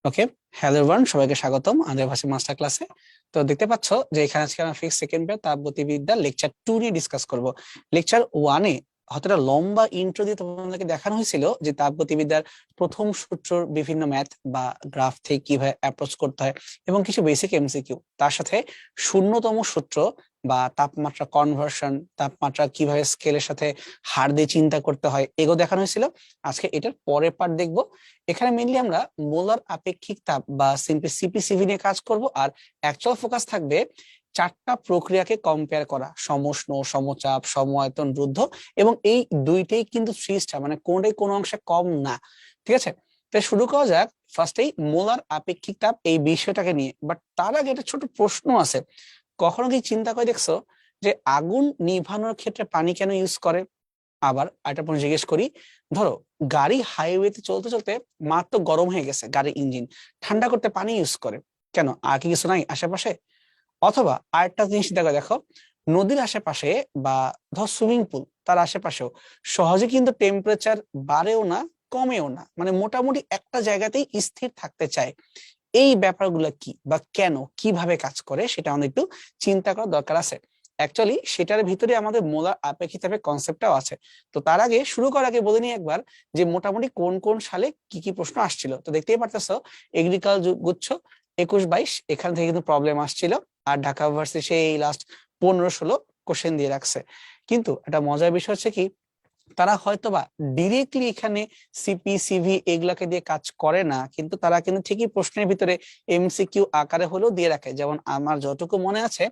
ওকে, hello everyone, সবাইকে স্বাগতম আমাদের ভাষা মাস্টার ক্লাসে। তো দেখতে পাচ্ছ যে এখানে আজকে আমরা ফিক্স সেকেন্ড পেয়ার তাপগতিবিদ্যা লেকচার 2 নিয়ে ডিসকাস করব। লেকচার 1-এ হয়তোটা লম্বা ইন্ট্রো দিয়ে তোমাদেরকে দেখানো হয়েছিল যে তাপগতিবিদ্যার প্রথম সূত্রর বিভিন্ন ম্যাথ বা গ্রাফ থেকে কিভাবে অ্যাপ্রোচ করতে হয় এবং কিছু বেসিক এমসিকিউ, তার সাথে শূন্যতম সূত্র বা তাপমাত্রা কনভার্সন, তাপমাত্রা কিভাবে স্কেলের সাথে হার দিয়ে চিন্তা করতে হয় এগুলো দেখানো হয়েছিল। আজকে এটার পরের পার্ট দেখবো। এখানে মেইনলি আমরা মোলার আপেক্ষিক তাপ বা সিম্পলি সিপিসিভি নিয়ে কাজ করব, আর অ্যাকচুয়াল ফোকাস থাকবে চারটা প্রক্রিয়াকে কম্পেয়ার করা: সমউষ্ণ, সমচাপ, সমায়তন, রুদ্ধ। এবং এই দুইটাই কিন্তু থ্রি স্টার, মানে কোনটাই কোনো অংশে কম না। ঠিক আছে, তাই শুরু করা যাক ফার্স্টেই মোলার আপেক্ষিক তাপ এই বিষয়টাকে নিয়ে। বাট তার আগে একটা ছোট প্রশ্ন আছে। কখনো কি চিন্তা করে দেখছো যে আগুন নিভানোর ক্ষেত্রে পানি কেন ইউজ করে? আবার একটা প্রশ্ন জিজ্ঞেস করি, ধরো গাড়ি হাইওয়েতে চলতে চলতে মাত্র গরম হয়ে গেছে গাড়ির ইঞ্জিন, ঠান্ডা করতে পানি ইউজ করে কেন? আর কি কিছু নাই আশেপাশে? অথবা আরেকটা জিনিস দেখো দেখো নদীর আশেপাশে বা ধর সুইমিং পুল তার আশেপাশেও সহজে কিন্তু টেম্পারেচার বাড়েও না কমেও না, মানে মোটামুটি একটা জায়গাতেই স্থির থাকতে চায়। এই ব্যাপারগুলো কি বা কেন, কিভাবে কাজ করে, সেটা আমাদের একটু চিন্তা করার দরকার আছে। অ্যাকচুয়ালি সেটার ভিতরে আমাদের মোলার আপেক্ষিক তাপের কনসেপ্টটাও আছে। তো তার আগে, শুরু করার আগে বলে নিই একবার যে মোটামুটি কোন কোন সালে কি কি প্রশ্ন আসছিল। তো দেখতেই পারতেছো এগ্রিকালচার গুচ্ছ 21-22 এখান থেকে কিন্তু প্রবলেম আসছিল। আর ঢাকা ভার্সিটি সেই লাস্ট 15-16 কোশ্চেন দিয়ে রাখছে। কিন্তু একটা মজার বিষয় হচ্ছে কি, তারা হয়তোবা ডিরেক্টলি এখানে সিপি সিভি এগুলাকে দিয়ে কাজ করে না, কিন্তু তারা কিন্তু ঠিকই প্রশ্নের ভিতরে এমসিকিউ আকারে হলেও দিয়ে রাখে। যেমন আমার যতটুকু মনে আছে,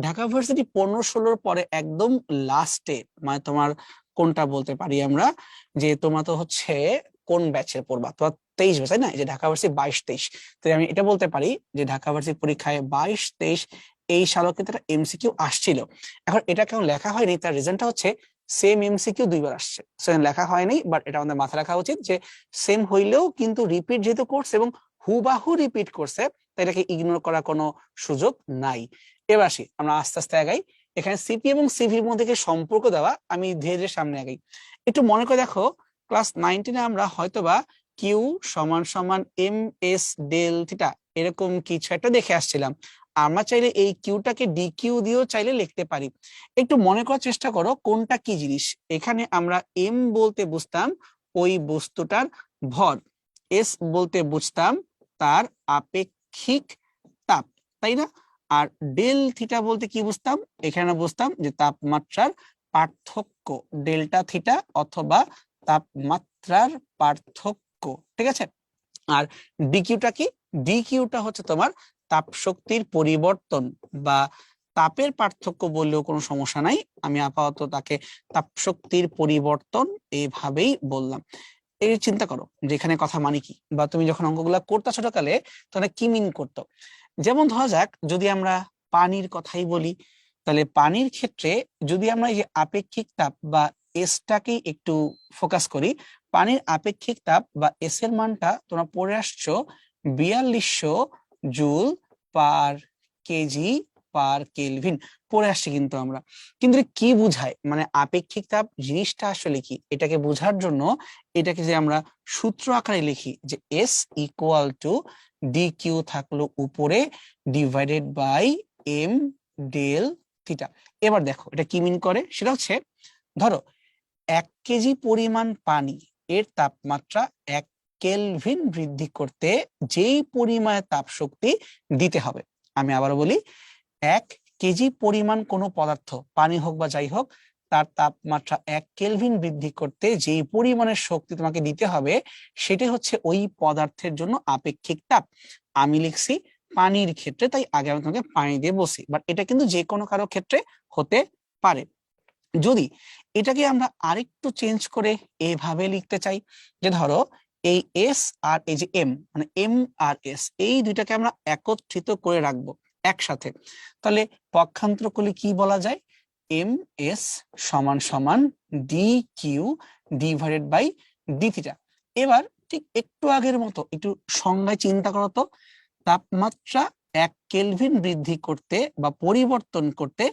ঢাকা ভার্সিটি 15-16 পরে একদম লাস্টে, মানে তোমার কোনটা বলতে পারি আমরা, যে তোমার তো হচ্ছে কোন ব্যাচের পড়বা, তোমার 23 ব্যাচ তাই না? এই যে ঢাকা ভার্সিটি 22-23, তো আমি এটা বলতে পারি যে ঢাকা ভার্সিটি পরীক্ষায় 22-23 এই সালও কিন্তু একটা এমসিকিউ আসছিল। এখন এটা কেন লেখা হয়নি, তার রিজনটা হচ্ছে সেম এমসিকিউ দুইবার আসছে, লেখা হয়নি। বাট এটা আমাদের মাথায় রাখা উচিত যে সেম হইলেও কিন্তু রিপিট যেহেতু করছে এবং হুবাহু রিপিট করছে, তাই এটাকে ইগনোর করার কোনো সুযোগ নাই। এবার আসি, আমরা আস্তে আস্তে আগাই। এখানে সিপি এবং সিভির মধ্যে যে সম্পর্ক দেওয়া, আমি ধীরে ধীরে সামনে আগাই। একটু মনে করে দেখো, ক্লাস 19-এ আমরা হয়তোবা কিউ সমান সমান এম এস ডেল থিটা এরকম কিছু একটা দেখে আসছিলাম। আমরা চাইলে এই কিউটাকে ডি কিউ দিয়েও চাইলে লিখতে পারি। একটু মনে করার চেষ্টা করো কোনটা কি জিনিস। এখানে আমরা এম বলতে বুঝতাম ওই বস্তুটার ভর, এস বলতে বুঝতাম তার আপেক্ষিক তাপ, তাই না? আর ডেল থিটা বলতে কি বুঝতাম? এখানে বুঝতাম যে তাপমাত্রার পার্থক্য, ডেল্টা থিটা অথবা তাপমাত্রার পার্থক্য। ঠিক আছে, আর ডিকিউটা কি? ডিকিউটা হচ্ছে তোমার তাপ শক্তির পরিবর্তন বা তাপের পার্থক্য বললেও কোনো সমস্যা নাই। আমি আপাতত তাকে তাপ শক্তির পরিবর্তন এইভাবেই বললাম। এই চিন্তা করো যে এখানে কথা মানে কি, বা তুমি যখন অঙ্কগুলা করতে ছোটকালে তাহলে কি মিন করতো। যেমন ধরা যাক যদি আমরা পানির কথাই বলি, তাহলে পানির ক্ষেত্রে যদি আমরা এই যে আপেক্ষিক তাপ বা এসটাকেই একটু ফোকাস করি, পানির আপেক্ষিক তাপ বা এস এর মানটা তোমরা পড়ে আসছো 4200 joule per kg per kelvin পড়ে আসছি কিন্তু আমরা। কিন্তু এটা কি বুঝায়, মানে আপেক্ষিক তাপ জিনিসটা আসলে কি, এটাকে বোঝার জন্য এটাকে যে আমরা সূত্র আকারে লিখি যে S equal to D Q থাকলো উপরে divided by M del theta. এবার দেখো এটা কি মিন করে, সেটা হচ্ছে ধরো 1 কেজি পরিমাণ পানি এর তাপমাত্রা 1 কেলভিন বৃদ্ধি করতে যেই পরিমাণে তাপ শক্তি দিতে হবে। আমি আবার বলি, 1 কেজি পরিমাণ কোনো পদার্থ, পানি হোক বা যাই হোক, তার তাপমাত্রা 1 কেলভিন বৃদ্ধি করতে যেই পরিমাণের শক্তি তোমাকে দিতে হবে, সেটাই হচ্ছে ওই পদার্থের জন্য আপেক্ষিক তাপ। আমি লিখছি পানির ক্ষেত্রে, তাই আগে আমি তোমাকে পানি দিয়ে বসি, বাট এটা কিন্তু যে কোনো কারো ক্ষেত্রে হতে পারে। যদি এটাকে আমরা আরেকটু চেঞ্জ করে এভাবে লিখতে চাই যে ধরো এই এস আর এই যে এম, মানে এম আর এস, এই দুইটাকে আমরা একত্রিত করে রাখবো একসাথে, তাহলে পক্ষান্তর করলে কি বলা যায়? এম এস সমান সমান D Q divided by D theta. এবার ঠিক একটু আগের মতো একটু সংজ্ঞায় চিন্তা করো তো, তাপমাত্রা 1 কেলভিন বৃদ্ধি করতে বা পরিবর্তন করতে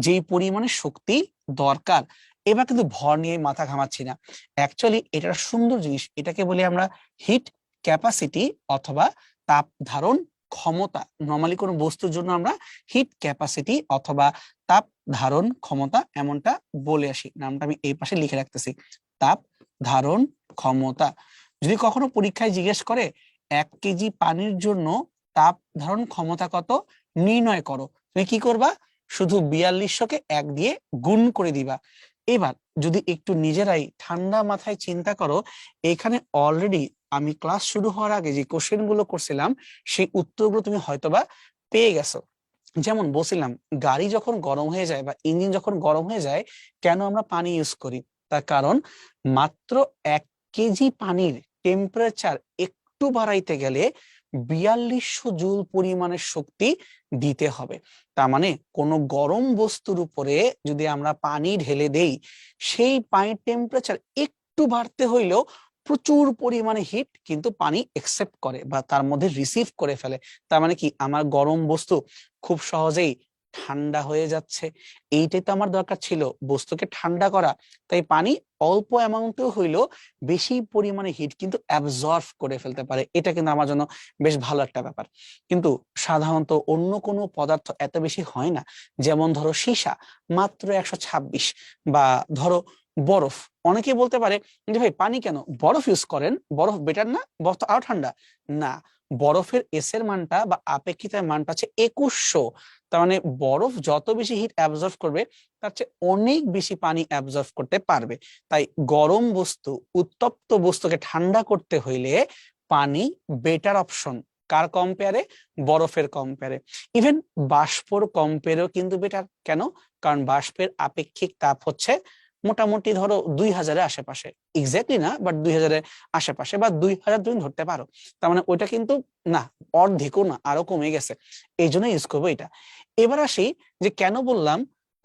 যেই পরিমাণে শক্তি দরকার। এবার কিন্তু ভর নিয়ে মাথা ঘামাচ্ছি না, অ্যাকচুয়ালি এটা সুন্দর জিনিস, এটাকে বলি আমরা হিট ক্যাপাসিটি অথবা তাপ ধারণ ক্ষমতা। নর্মালি কোনো বস্তুর জন্য আমরা হিট ক্যাপাসিটি অথবা তাপ ধারণ ক্ষমতা এমনটা বলে আসি। নামটা আমি এই পাশে লিখে রাখতেছি, তাপ ধারণ ক্ষমতা। যদি কখনো পরীক্ষায় জিজ্ঞেস করে 1 কেজি পানির জন্য তাপ ধারণ ক্ষমতা কত নির্ণয় করো, তুমি কি করবা? শুধু 4200-কে 1 দিয়ে গুণ করে দিবা। এবার যদি একটু নিজেরাই ঠান্ডা মাথায় চিন্তা করো, এখানে অলরেডি আমি ক্লাস শুরু হওয়ার আগে যে কোশ্চেন গুলো করছিলাম সেই উত্তরগুলো তুমি হয়তোবা পেয়ে গেছো। যেমন বলছিলাম, গাড়ি যখন গরম হয়ে যায় বা ইঞ্জিন যখন গরম হয়ে যায়, কেন আমরা পানি ইউজ করি? তার কারণ মাত্র 1 কেজি পানির টেম্পারেচার একটু বাড়াইতে গেলে 4200 জুল পরিমাণের শক্তি দিতে হবে। তার মানে কোনো গরম বস্তুর উপরে যদি আমরা পানি ঢেলে দেই, সেই পানির টেম্পারেচার একটু বাড়তে হইলেও প্রচুর পরিমাণে হিট কিন্তু পানি একসেপ্ট করে বা তার মধ্যে রিসিভ করে ফেলে। তার মানে কি, আমার গরম বস্তু খুব সহজেই ঠান্ডা হয়ে যাচ্ছে। এইটাই তো আমার দরকার ছিল, বস্তুকে ঠান্ডা করা। তাই পানি অল্প অ্যামাউন্টেও হইলেও বেশি পরিমাণে হিট কিন্তু অ্যাবজর্ব করে ফেলতে পারে। এটা কিন্তু আমার জন্য বেশ ভালো একটা ব্যাপার। কিন্তু সাধারণত অন্য কোনো পদার্থ এত বেশি হয় না। যেমন ধরো সীসা, মাত্র 126। বা ধরো বরফ, অনেকে বলতে পারে যে ভাই পানি কেন, বরফ ইউজ করেন, বরফ বেটার না, বরফ তো আরো ঠান্ডা। না, বরফের এস এর মানটা বা আপেক্ষিকতার মানটা হচ্ছে 2100। তার মানে বরফ যত বেশি হিট অ্যাবজর্ব করবে, তার চেয়ে অনেক বেশি পানি অ্যাবজর্ব করতে পারবে। তাই গরম বস্তু, উত্তপ্ত বস্তুকে ঠান্ডা করতে হইলে পানি বেটার অপশন। কার কম্পেয়ারে? বরফের কম্পেয়ারে। ইভেন বাষ্পর কম্পেয়ারেও কিন্তু বেটার। কেন? কারণ বাষ্পের আপেক্ষিক তাপ হচ্ছে মোটামুটি ধরো 2000-এর আশেপাশে, এক্স্যাক্টলি না বাট 2000-এর আশেপাশে, বা 2000 তুমি ধরতে পারো। তার মানে ওইটা কিন্তু না, অর্ধেকও না, আরো কমে গেছে। এই জন্য ইউজ করবো এটা। এবার আসি যে কেন বললাম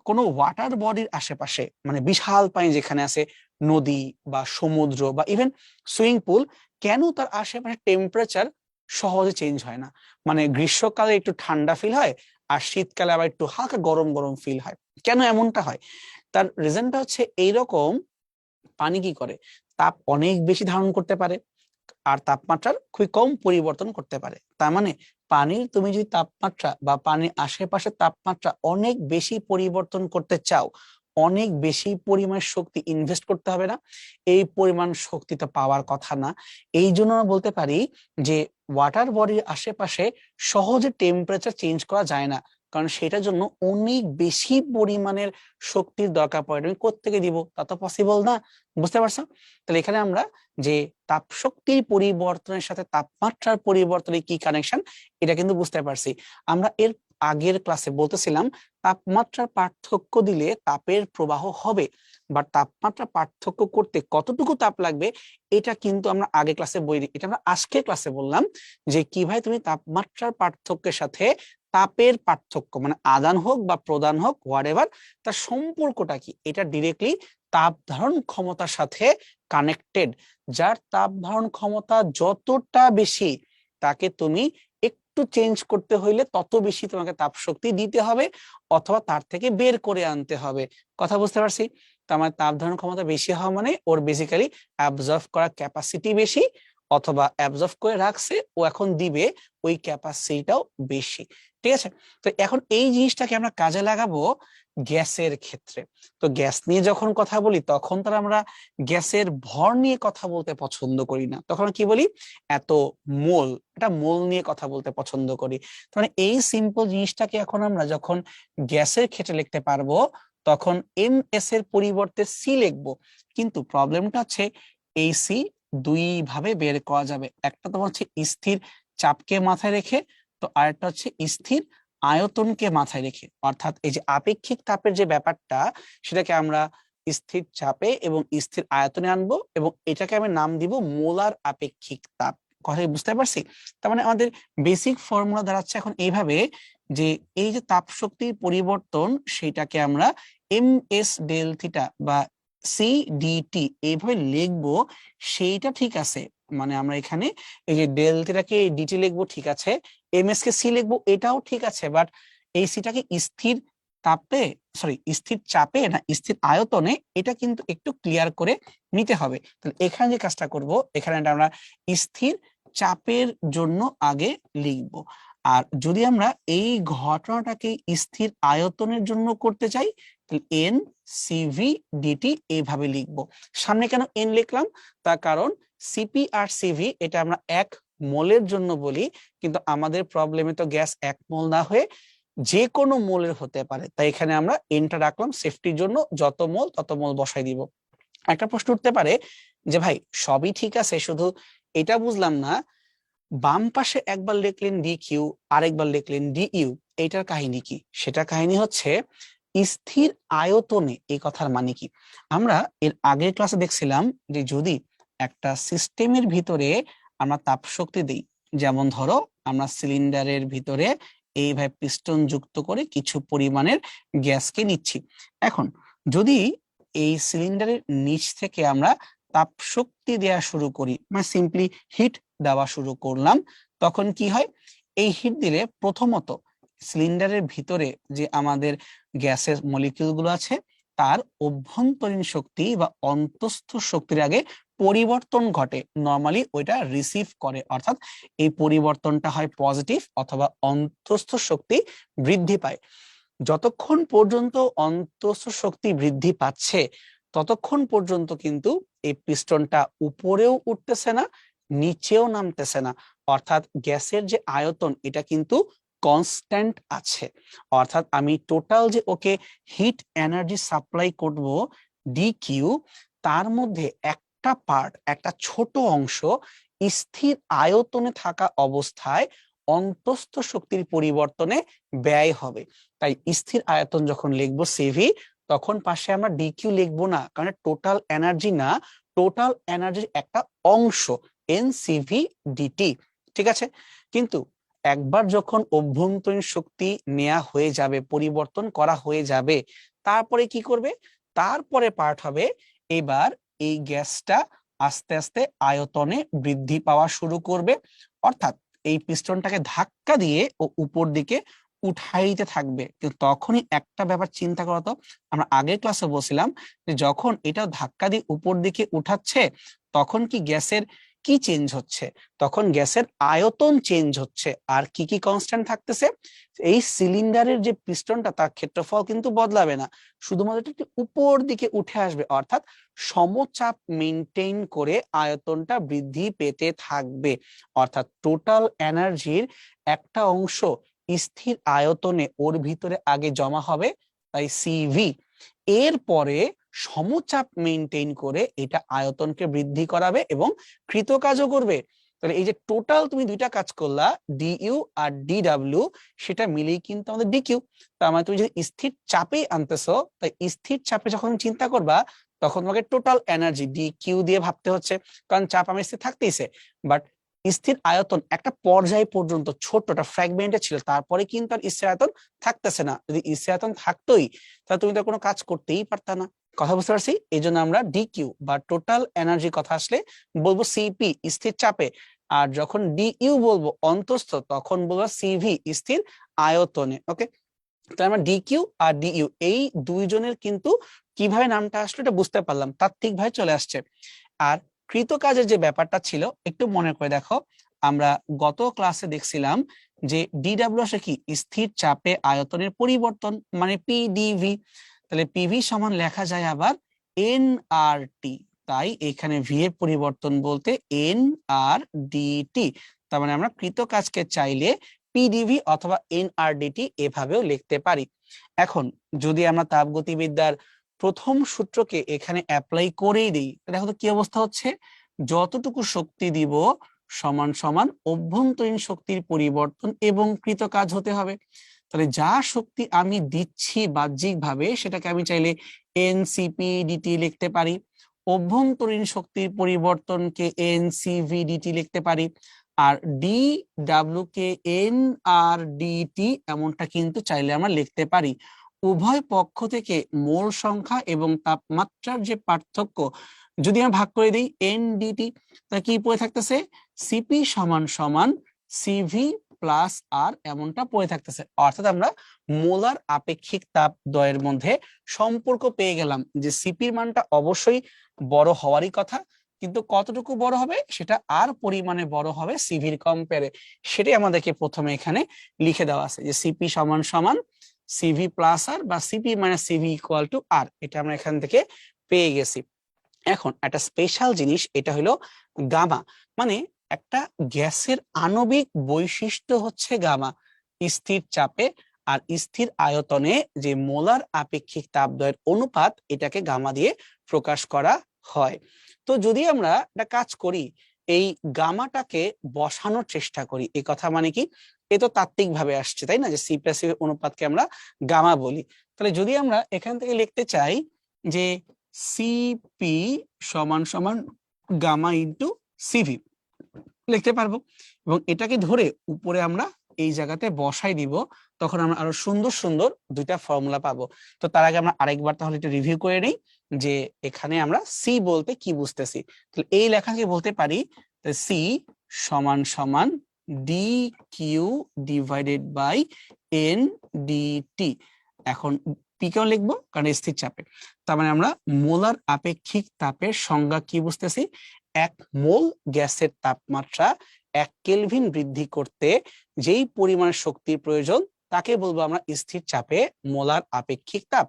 কোনো ওয়াটার বডির আশেপাশে, মানে বিশাল পানি যেখানে আছে, নদী বা সমুদ্র বা ইভেন সুইমিং পুল, কেন তার আশেপাশে টেম্পারেচার সহজে চেঞ্জ হয় না? মানে গ্রীষ্মকালে একটু ঠান্ডা ফিল হয়, আর শীতকালে আবার একটু হালকা গরম গরম ফিল হয়। কেন এমনটা হয়? তার রিজনটা হচ্ছে এইরকম, পানি কি করে, তাপ অনেক বেশি ধারণ করতে পারে আর তাপমাত্রার খুবই কম পরিবর্তন করতে পারে। তার মানে পানির তুমি যদি তাপমাত্রা বা পানির আশেপাশের তাপমাত্রা অনেক বেশি পরিবর্তন করতে চাও, অনেক বেশি পরিমাণ শক্তি ইনভেস্ট করতে হবে না? এই পরিমাণ শক্তি তো পাওয়ার কথা না। এই জন্য আমরা বলতে পারি যে ওয়াটার বডির আশেপাশে সহজে টেম্পারেচার চেঞ্জ করা যায় না, কারণ সেটার জন্য অনেক বেশি পরিমাণের শক্তির দরকার পড়ে। আমি কোত্থেকে দিব? তা তো পসিবল না। বুঝতে পারছো? তাহলে এখানে আমরা যে তাপ শক্তির পরিবর্তনের সাথে তাপমাত্রার পরিবর্তনের কি কানেকশন, এটা কিন্তু বুঝতে পারছি। আমরা এর আগের ক্লাসে বলতেছিলাম তাপমাত্রার পার্থক্য দিলে তাপের প্রবাহ হবে, বাট তাপমাত্রা পার্থক্য করতে কতটুকু তাপ লাগবে এটা কিন্তু আমরা আগে ক্লাসে বই, এটা আমরা আজকের ক্লাসে বললাম যে কিভাবে তুমি তাপমাত্রার পার্থক্যের সাথে তাপের পার্থক্য, মানে আদান হোক বা প্রদান হোক হোয়াটএভার, তার সম্পর্কটা কি, এটা ডিরেক্টলি তাপ ধারণ ক্ষমতার সাথে কানেক্টেড। যার তাপ ধারণ ক্ষমতা যতটা বেশি, তাকে তুমি একটু চেঞ্জ করতে হইলে তত বেশি তোমাকে তাপ শক্তি দিতে হবে, অথবা তার থেকে বের করে আনতে হবে। কথা বুঝতে পারছি? তো আমার তাপ ধারণ ক্ষমতা বেশি হওয়া মানে ওর বেসিক্যালি অ্যাবজর্ব করার ক্যাপাসিটি বেশি, অথবা অ্যাবজর্ব করে রাখছে ও এখন দিবে, ওই ক্যাপাসিটিটাও বেশি। ঠিক আছে? তো এখন এই জিনিসটাকে আমরা কাজে লাগাবো গ্যাসের ক্ষেত্রে। তো গ্যাস নিয়ে যখন কথা বলি তখন তার আমরা গ্যাসের ভর নিয়ে কথা বলতে পছন্দ করি না, তখন কি বলি? এত মোল, এটা মোল নিয়ে কথা বলতে পছন্দ করি। মানে এই সিম্পল জিনিসটাকে এখন আমরা যখন গ্যাসের ক্ষেত্রে লিখতে পারবো, তখন এম এস এর পরিবর্তে সি লিখবো। কিন্তু প্রবলেমটা হচ্ছে এই সি দুই ভাবে বের করা যাবে। একটা তোমার হচ্ছে স্থির চাপকে মাথায় রেখে, তো আরেকটা হচ্ছে স্থির আয়তনকে মাথায় রেখে। অর্থাৎ এই যে আপেক্ষিক তাপের যে ব্যাপারটা, সেটাকে আমরা স্থির চাপে এবং স্থির আয়তনে আনবো, এবং এটাকে আমি নাম দিব মোলার আপেক্ষিক তাপ। কথা বুঝতে পারছি? তার মানে আমাদের বেসিক ফর্মুলা দাঁড়াচ্ছে এখন এইভাবে, যে এই যে তাপ শক্তির পরিবর্তন, সেটাকে আমরা এম এস ডেল থিটা বা সি ডিটি এইভাবে লিখবো। সেইটা ঠিক আছে, মানে আমরা এখানে এই যে ডেল থিটাকে ডিটি লিখবো, ঠিক আছে, এম এস কে সি লিখবো, এটাও ঠিক আছে, বাট এই সিটাকে স্থির তাপে, সরি স্থির চাপে না স্থির আয়তনে, এটা কিন্তু একটু ক্লিয়ার করে নিতে হবে। তাহলে এখানে যে কাজটা করব, এখানে আমরা স্থির চাপের জন্য আগে লিখব। আর যদি আমরা এই ঘটনাটাকে স্থির আয়তনের জন্য করতে চাই তাহলে এন সিভি ডিটি এইভাবে লিখবো। সামনে কেন এন লিখলাম, তার কারণ সিপি আর সিভি এটা আমরা 1 মোলের জন্য বলি, কিন্তু আমাদের প্রবলেমে তো গ্যাস 1 মোল না হয়ে যে কোনো মোলের হতে পারে, তাই এখানে আমরা এনটা রাখলাম সেফটির জন্য, যত মোল তত মোল বসাই দিব। একটা প্রশ্ন উঠতে পারে যে ভাই সবই ঠিক আছে, শুধু এটা বুঝলাম না, বাম পাশে একবার লিখলেন ডি কিউ আরেকবার লিখলেন ডি ইউ, এইটার কাহিনী কি? সেটা কাহিনী হচ্ছে স্থির আয়তনে, এই কথার মানে কি? আমরা এর আগের ক্লাসে দেখছিলাম যে যদি একটা সিস্টেমের ভিতরে আমরা তাপ শক্তি দিই, যেমন ধরো আমরা সিলিন্ডারের ভিতরে এইভাবে পিস্টন যুক্ত করে কিছু পরিমাণের গ্যাসকে নিচ্ছি। এখন যদি এই সিলিন্ডারের নিচ থেকে আমরা তাপ শক্তি দেওয়া শুরু করি, মানে সিম্পলি হিট দেওয়া শুরু করলাম, তখন কি হয়? এই হিট দিলে প্রথমত সিলিন্ডারের ভিতরে যে আমাদের গ্যাসের মলিকিউল গুলো আছে তার অভ্যন্তরীণ শক্তি বা অন্তঃস্থ শক্তির আগে পরিবর্তন ঘটে, নর্মালি ওইটা রিসিভ করে, অর্থাৎ এই পরিবর্তনটা হয় পজিটিভ অথবা অন্তঃস্থ শক্তি বৃদ্ধি পায়। যতক্ষণ পর্যন্ত অন্তঃস্থ শক্তি বৃদ্ধি পাচ্ছে ততক্ষণ পর্যন্ত কিন্তু এই পিস্টনটা উপরেও উঠতেছে না, নিচেও নামতেছে না, অর্থাৎ গ্যাসের যে আয়তন এটা কিন্তু কনস্ট্যান্ট আছে। অর্থাৎ আমি টোটাল যে ওকে হিট এনার্জি সাপ্লাই করব ডি কিউ, তার মধ্যে একটা পার্ট, একটা ছোট অংশ স্থির আয়তনে থাকা অবস্থায় অন্তঃস্থ শক্তির পরিবর্তনে ব্যয় হবে। তাই স্থির আয়তন যখন লিখবো সিভি, তখন পাশে আমরা ডিকিউ লিখবো না, কারণ টোটাল এনার্জি না, টোটাল এনার্জির একটা অংশ এনসিভি ডিটি, ঠিক আছে? কিন্তু একবার যখন অভ্যন্তরীণ শক্তি নেওয়া হয়ে যাবে, পরিবর্তন করা হয়ে যাবে, তারপরে কি করবে? তারপরে পার্ট হবে এবার এই গ্যাসটা আস্তে আস্তে আয়তনে বৃদ্ধি পাওয়া শুরু করবে, অর্থাৎ এই পিস্টনটাকে ধাক্কা দিয়ে ও উপর দিকে উঠাইতে থাকবে। কিন্তু তখনই একটা ব্যাপার চিন্তা করো তো, আমরা আগের ক্লাসে বলছিলাম যে যখন এটা ধাক্কা দিয়ে উপর দিকে উঠাচ্ছে তখন কি গ্যাসের কি চেঞ্জ হচ্ছে? তখন গ্যাসের আয়তন চেঞ্জ হচ্ছে। আর কি কি কনস্ট্যান্ট থাকতেছে? এই সিলিন্ডারের যে পিস্টনটা তার ক্ষেত্রফল কিন্তু বদলাবে না, শুধুমাত্র একটু উপর দিকে উঠে আসবে, অর্থাৎ সমচাপ মেনটেন করে আয়তনটা বৃদ্ধি পেতে থাকবে। অর্থাৎ টোটাল এনার্জির একটা অংশ স্থির আয়তনে ওর ভিতরে আগে জমা হবে, তাই সিভি, এরপরে সমচাপ মেনটেন করে এটা আয়তনকে বৃদ্ধি করাবে এবং কৃতকাজও করবে। তাহলে এই যে টোটাল তুমি দুইটা কাজ করলা, ডিইউ আর ডিডব্লিউ, সেটা মিলেই কিন্তু আমাদের ডিকিউ। তার মানে তুমি যদি স্থির চাপে আনতেছো, তাই স্থির চাপে যখন চিন্তা করবা তখন তোমাকে টোটাল এনার্জি ডি কিউ দিয়ে ভাবতে হচ্ছে, কারণ চাপ আমি স্থির থাকতেইছে। বাট স্থির আয়তন একটা পর্যায় পর্যন্ত ছোটটা ফ্র্যাগমেন্টে ছিল, তারপরে কিন্তু আর স্থির আয়তন থাকতেছে না। যদি স্থির আয়তন থাকতোই তাহলে তুমি তো কোনো কাজ করতেই পারতা না। কথা বুঝতে পারছি? এই জন্য আমরা ডিকিউ বা টোটাল এনার্জি কথা আসলে বলবো সিপি স্থির চাপে, আর যখন ডিইউ বলবো অন্তঃস্থ তখন বলবো সিভি স্থির আয়তনে। ওকে, তাহলে আমরা ডিকিউ আর ডিইউ এই দুইজনের কিন্তু কিভাবে নামটা আসলো এটা বুঝতে পারলাম, তাত্ত্বিক ভাবে চলে আসছে। আর কৃতকাজের যে ব্যাপারটা ছিল একটু মনে করে দেখো, আমরা গত ক্লাসে দেখছিলাম যে ডিডব্লিউ আসলে কি? স্থির চাপে আয়তনের পরিবর্তন, মানে পিডিভি। তাহলে পিভি সমান লেখা যায় আবার এন আর টি, তাই এখানে ভি এর পরিবর্তন বলতে এন আর ডিটি। তার মানে আমরা কৃতকাজকে চাইলে পিডিভি অথবা এনআরডিটি এভাবেও লিখতে পারি। এখন যদি আমরা তাপগতিবিদ্যার প্রথম সূত্রকে এখানে অ্যাপ্লাই করেই দিই, দেখো তো কি অবস্থা হচ্ছে। যতটুকু শক্তি দিব সমান সমান অভ্যন্তরীণ শক্তির পরিবর্তন এবং কৃতকাজ হতে হবে। তাহলে যা শক্তি আমি দিচ্ছি বাহ্যিক ভাবে সেটাকে আমি চাইলে এনসিপিডিটি লিখতে পারি, অভ্যন্তরীণ শক্তির পরিবর্তনকে এনসিভিডিটি লিখতে পারি, আর ডি ডাব্লিউ কে এন আর ডিটি এমনটা কিন্তু চাইলে আমরা লিখতে পারি। উভয় পক্ষ থেকে মোল সংখ্যা এবং তাপমাত্রার যে পার্থক্য যদি আমরা ভাগ করে দিই এনডিটি, তা কি পড়ে থাকতেছে? সিপি সমান সমান সিভি প্লাস আর এমনটা পড়ে থাকতেছে। অর্থাৎ আমরা মোলার আপেক্ষিক তাপ দ্বয়ের মধ্যে সম্পর্ক পেয়ে গেলাম যে সিপির মানটা অবশ্যই বড় হওয়ারই কথা, কিন্তু কতটুকু বড় হবে সেটা আর পরিমাণে বড় হবে সিভির কম্পেয়ারে, সেটাই আমাদেরকে প্রথমে এখানে লিখে দেওয়া আছে যে সিপি সমান সমান সিভি প্লাস আর বা CP minus CV equal to R, এটা আমরা এখান থেকে পেয়ে গেছি। এখন একটা স্পেশাল জিনিস, এটা হলো গামা, মানে একটা গ্যাসের আণবিক বৈশিষ্ট্য হচ্ছে গামা, স্থির চাপে আর স্থির আয়তনে যে মোলার আপেক্ষিক তাপদ্বয়ের অনুপাত, এটাকে গামা দিয়ে প্রকাশ করা হয়। তো যদি আমরা একটা কাজ করি, এই গামাটাকে বসানোর চেষ্টা করি, এই কথা মানে কি, এ তো তাত্ত্বিক ভাবে আসছে তাই না, যে সি প্লাস অনুপাতকে আমরা গামা বলি। তাহলে যদি আমরা এখান থেকে লিখতে চাই যে সিপি সমান সমান গামা ইন্টু সিভি, লিখতে পারবো, এবং এটাকে ধরে উপরে আমরা এই জায়গাতে বসাই দিব, তখন আমরা আরো সুন্দর সুন্দর দুইটা ফর্মুলা পাবো। তো তার আগে আমরা আরেকবার তাহলে একটু রিভিউ করে নেই যে এখানে আমরা সি বলতে কি বুঝতেছি। তাহলে এই লেখাকে বলতে পারি সি সমান সমান D Q divided by N DT. এখন পি কেন লিখবো, কারণ স্থির চাপে, তার মানে আমরা মোলার আপেক্ষিক তাপের সংজ্ঞা কি বুঝতেছি, 1 মোল গ্যাসের তাপমাত্রা 1 কেলভিন বৃদ্ধি করতে যেই পরিমাণ শক্তির প্রয়োজন তাকে বলবো আমরা স্থির চাপে মোলার আপেক্ষিক তাপ।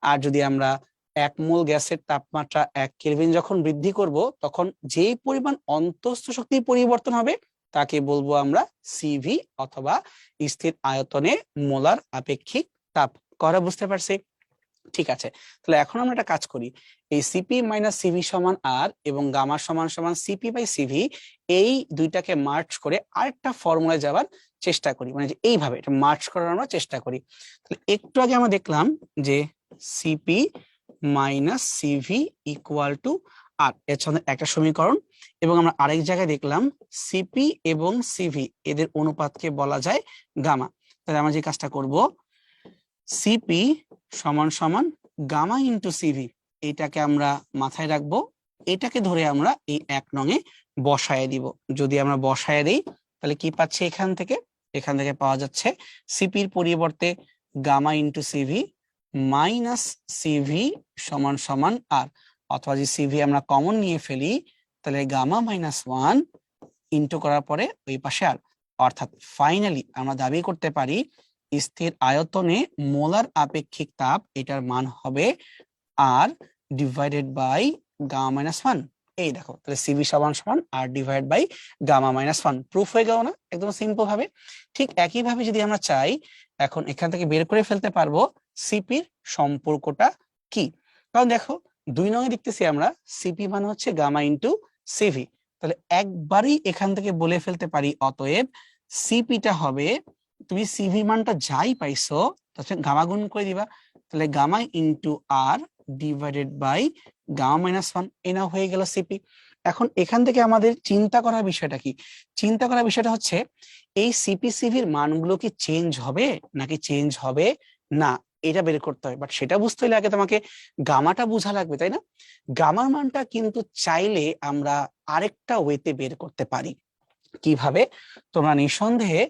আর যদি আমরা 1 মোল গ্যাসের তাপমাত্রা 1 কেলভিন যখন বৃদ্ধি করব, তখন যেই পরিমাণ অন্তঃস্থ শক্তির পরিবর্তন হবে তাকে বলবো আমরা সিভি অথবা স্থির আয়তনে মোলার আপেক্ষিক তাপ। কথা বুঝতে পারছি? ঠিক আছে, তাহলে এখন আমরা একটা কাজ করি, এই সিপি মাইনাস সিভি সমান আর এবং গামা সমান সমান সিপি বাই সিভি, এই দুইটাকে মার্চ করে আরেকটা ফর্মুলায় যাওয়ার চেষ্টা করি, মানে যে এইভাবে এটা মার্চ করার আমরা চেষ্টা করি। তাহলে একটু আগে আমরা দেখলাম যে CP minus CV equal to R, এর সাথে একটা সমীকরণ, এবং আমরা আরেক জায়গায় দেখলাম সিপি এবং সিভি এদের অনুপাতকে বলা যায় গামা। তাহলে আমরা যে কাজটা করব, সিপি সমান সমান গামা ইন্টু সিভি, এটাকে আমরা মাথায় রাখবো, এটাকে ধরে আমরা এই 1 নঙে বসায় দিব। যদি আমরা বসায় দিই তাহলে কি পাচ্ছি, এখান থেকে পাওয়া যাচ্ছে সিপির পরিবর্তে gamma into CV minus CV সমান সমান আর, অথবা যদি সিভি আমরা কমন নিয়ে ফেলি তাহলে গামা মাইনাস 1 ইন্টু করার পরে ওই পাশে আর, অর্থাৎ ফাইনালি আমরা দাবি করতে পারি স্থির আয়তনে মোলার আপেক্ষিক তাপ, এটার মান হবে R divided by gamma minus 1। এই দেখো, তাহলে সিভি সমান সমান R divide by gamma minus 1, proof হয়ে গেল না একদম সিম্পল ভাবে। ঠিক একই ভাবে যদি আমরা চাই, এখন এখান থেকে বের করে ফেলতে পারবো সিপির সম্পর্কটা কি, কারণ দেখো 2 নঙে দেখতেছি আমরা সিপি মানে হচ্ছে গামা ইন্টু সিভি, তাহলে একবারই এখান থেকে বলে ফেলতে পারি অতএব সিপিটা হবে, তুমি সিভি মানটা যাই পাইছো তাহলে গামা গুণ করে দিবা, তাহলে gamma into R divided by gamma minus 1, এই না হয়ে গেল সিপি। এখন এখান থেকে আমাদের চিন্তা করার বিষয়টা কি, চিন্তা করার বিষয়টা হচ্ছে এই সিপি সিভির মানগুলো কি চেঞ্জ হবে নাকি চেঞ্জ হবে না, এটা বের করতে হবে। বাট সেটা বুঝতে হলে আগে তোমাকে গামাটা বোঝা লাগবে, তাই না? গামার মানটা কিন্তু চাইলে আমরা আরেকটা ওয়েতে বের করতে পারি। কিভাবে? তোমরা নিঃসন্দেহে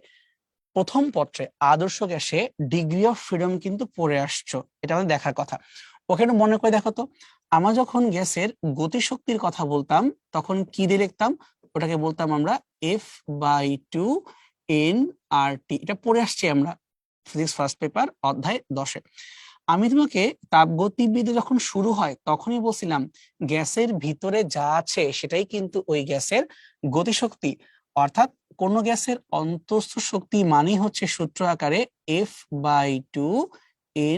প্রথম পত্রে আদর্শ গ্যাসে ডিগ্রি অফ ফ্রিডম কিন্তু পড়ে আসছো, এটা আমাদের দেখার কথা। ওখানে মনে করে দেখো তো, আমরা যখন গ্যাসের গতিশক্তির কথা বলতাম তখন কি দিয়ে লিখতাম, ওটাকে বলতাম আমরা F/2 nRT, এটা পড়ে আসছি আমরা ফিজিক্স ফার্স্ট পেপার অধ্যায় 10-এ। আমি তোমাকে তাপগতিবিদ্যা যখন শুরু হয় তখনই বলছিলাম গ্যাসের ভিতরে যা আছে সেটাই কিন্তু ওই গ্যাসের গতিশক্তি, অর্থাৎ কোন গ্যাসের অন্তঃস্থ শক্তি মানে হচ্ছে সূত্র আকারে F/2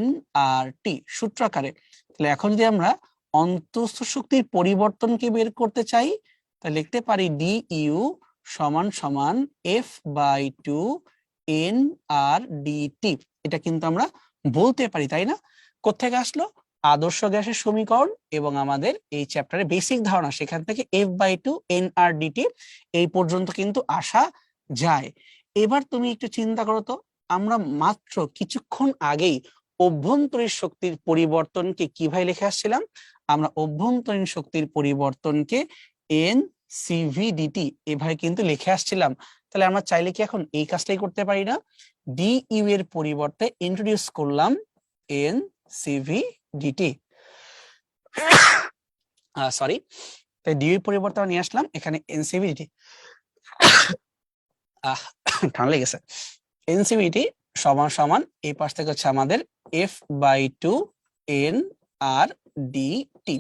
nRT, সূত্র আকারে। তাহলে এখন যদি আমরা অন্তঃস্থ শক্তির পরিবর্তনকে বের করতে চাই তাহলে লিখতে পারি DU সমান সমান F/2 nRDT, এটা কিন্তু আমরা বলতে পারি, তাই না? কোত্থেকে আসলো? আদর্শ গ্যাসের সমীকরণ এবং আমাদের এই চ্যাপ্টারে বেসিক ধারণা, সেখান থেকে F/2 nRDT এই পর্যন্ত কিন্তু আসা যায়। এবার তুমি একটু চিন্তা করো তো, আমরা মাত্র কিছুক্ষণ আগেই অভ্যন্তরীণ শক্তির পরিবর্তনকে কিভাবে লিখে আসছিলাম, আমরা অভ্যন্তরীণ শক্তির পরিবর্তনকে NCVDT এভাবে কিন্তু লিখে আসছিলাম। তাহলে আমরা চাইলে কি এখন এই কাজটাই করতে পারি না, DU এর পরিবর্তে ইন্ট্রোডিউস করলাম NCVDT, সরি, তাই ডি এর পরিবর্তে আমরা নিয়ে আসলাম এখানে এনসিভিটি। ঠান্ডা লেগেছে। এনসিভিটি সমান সমান এই পাশ থেকে হচ্ছে আমাদের F/2 এন আর ডি টি।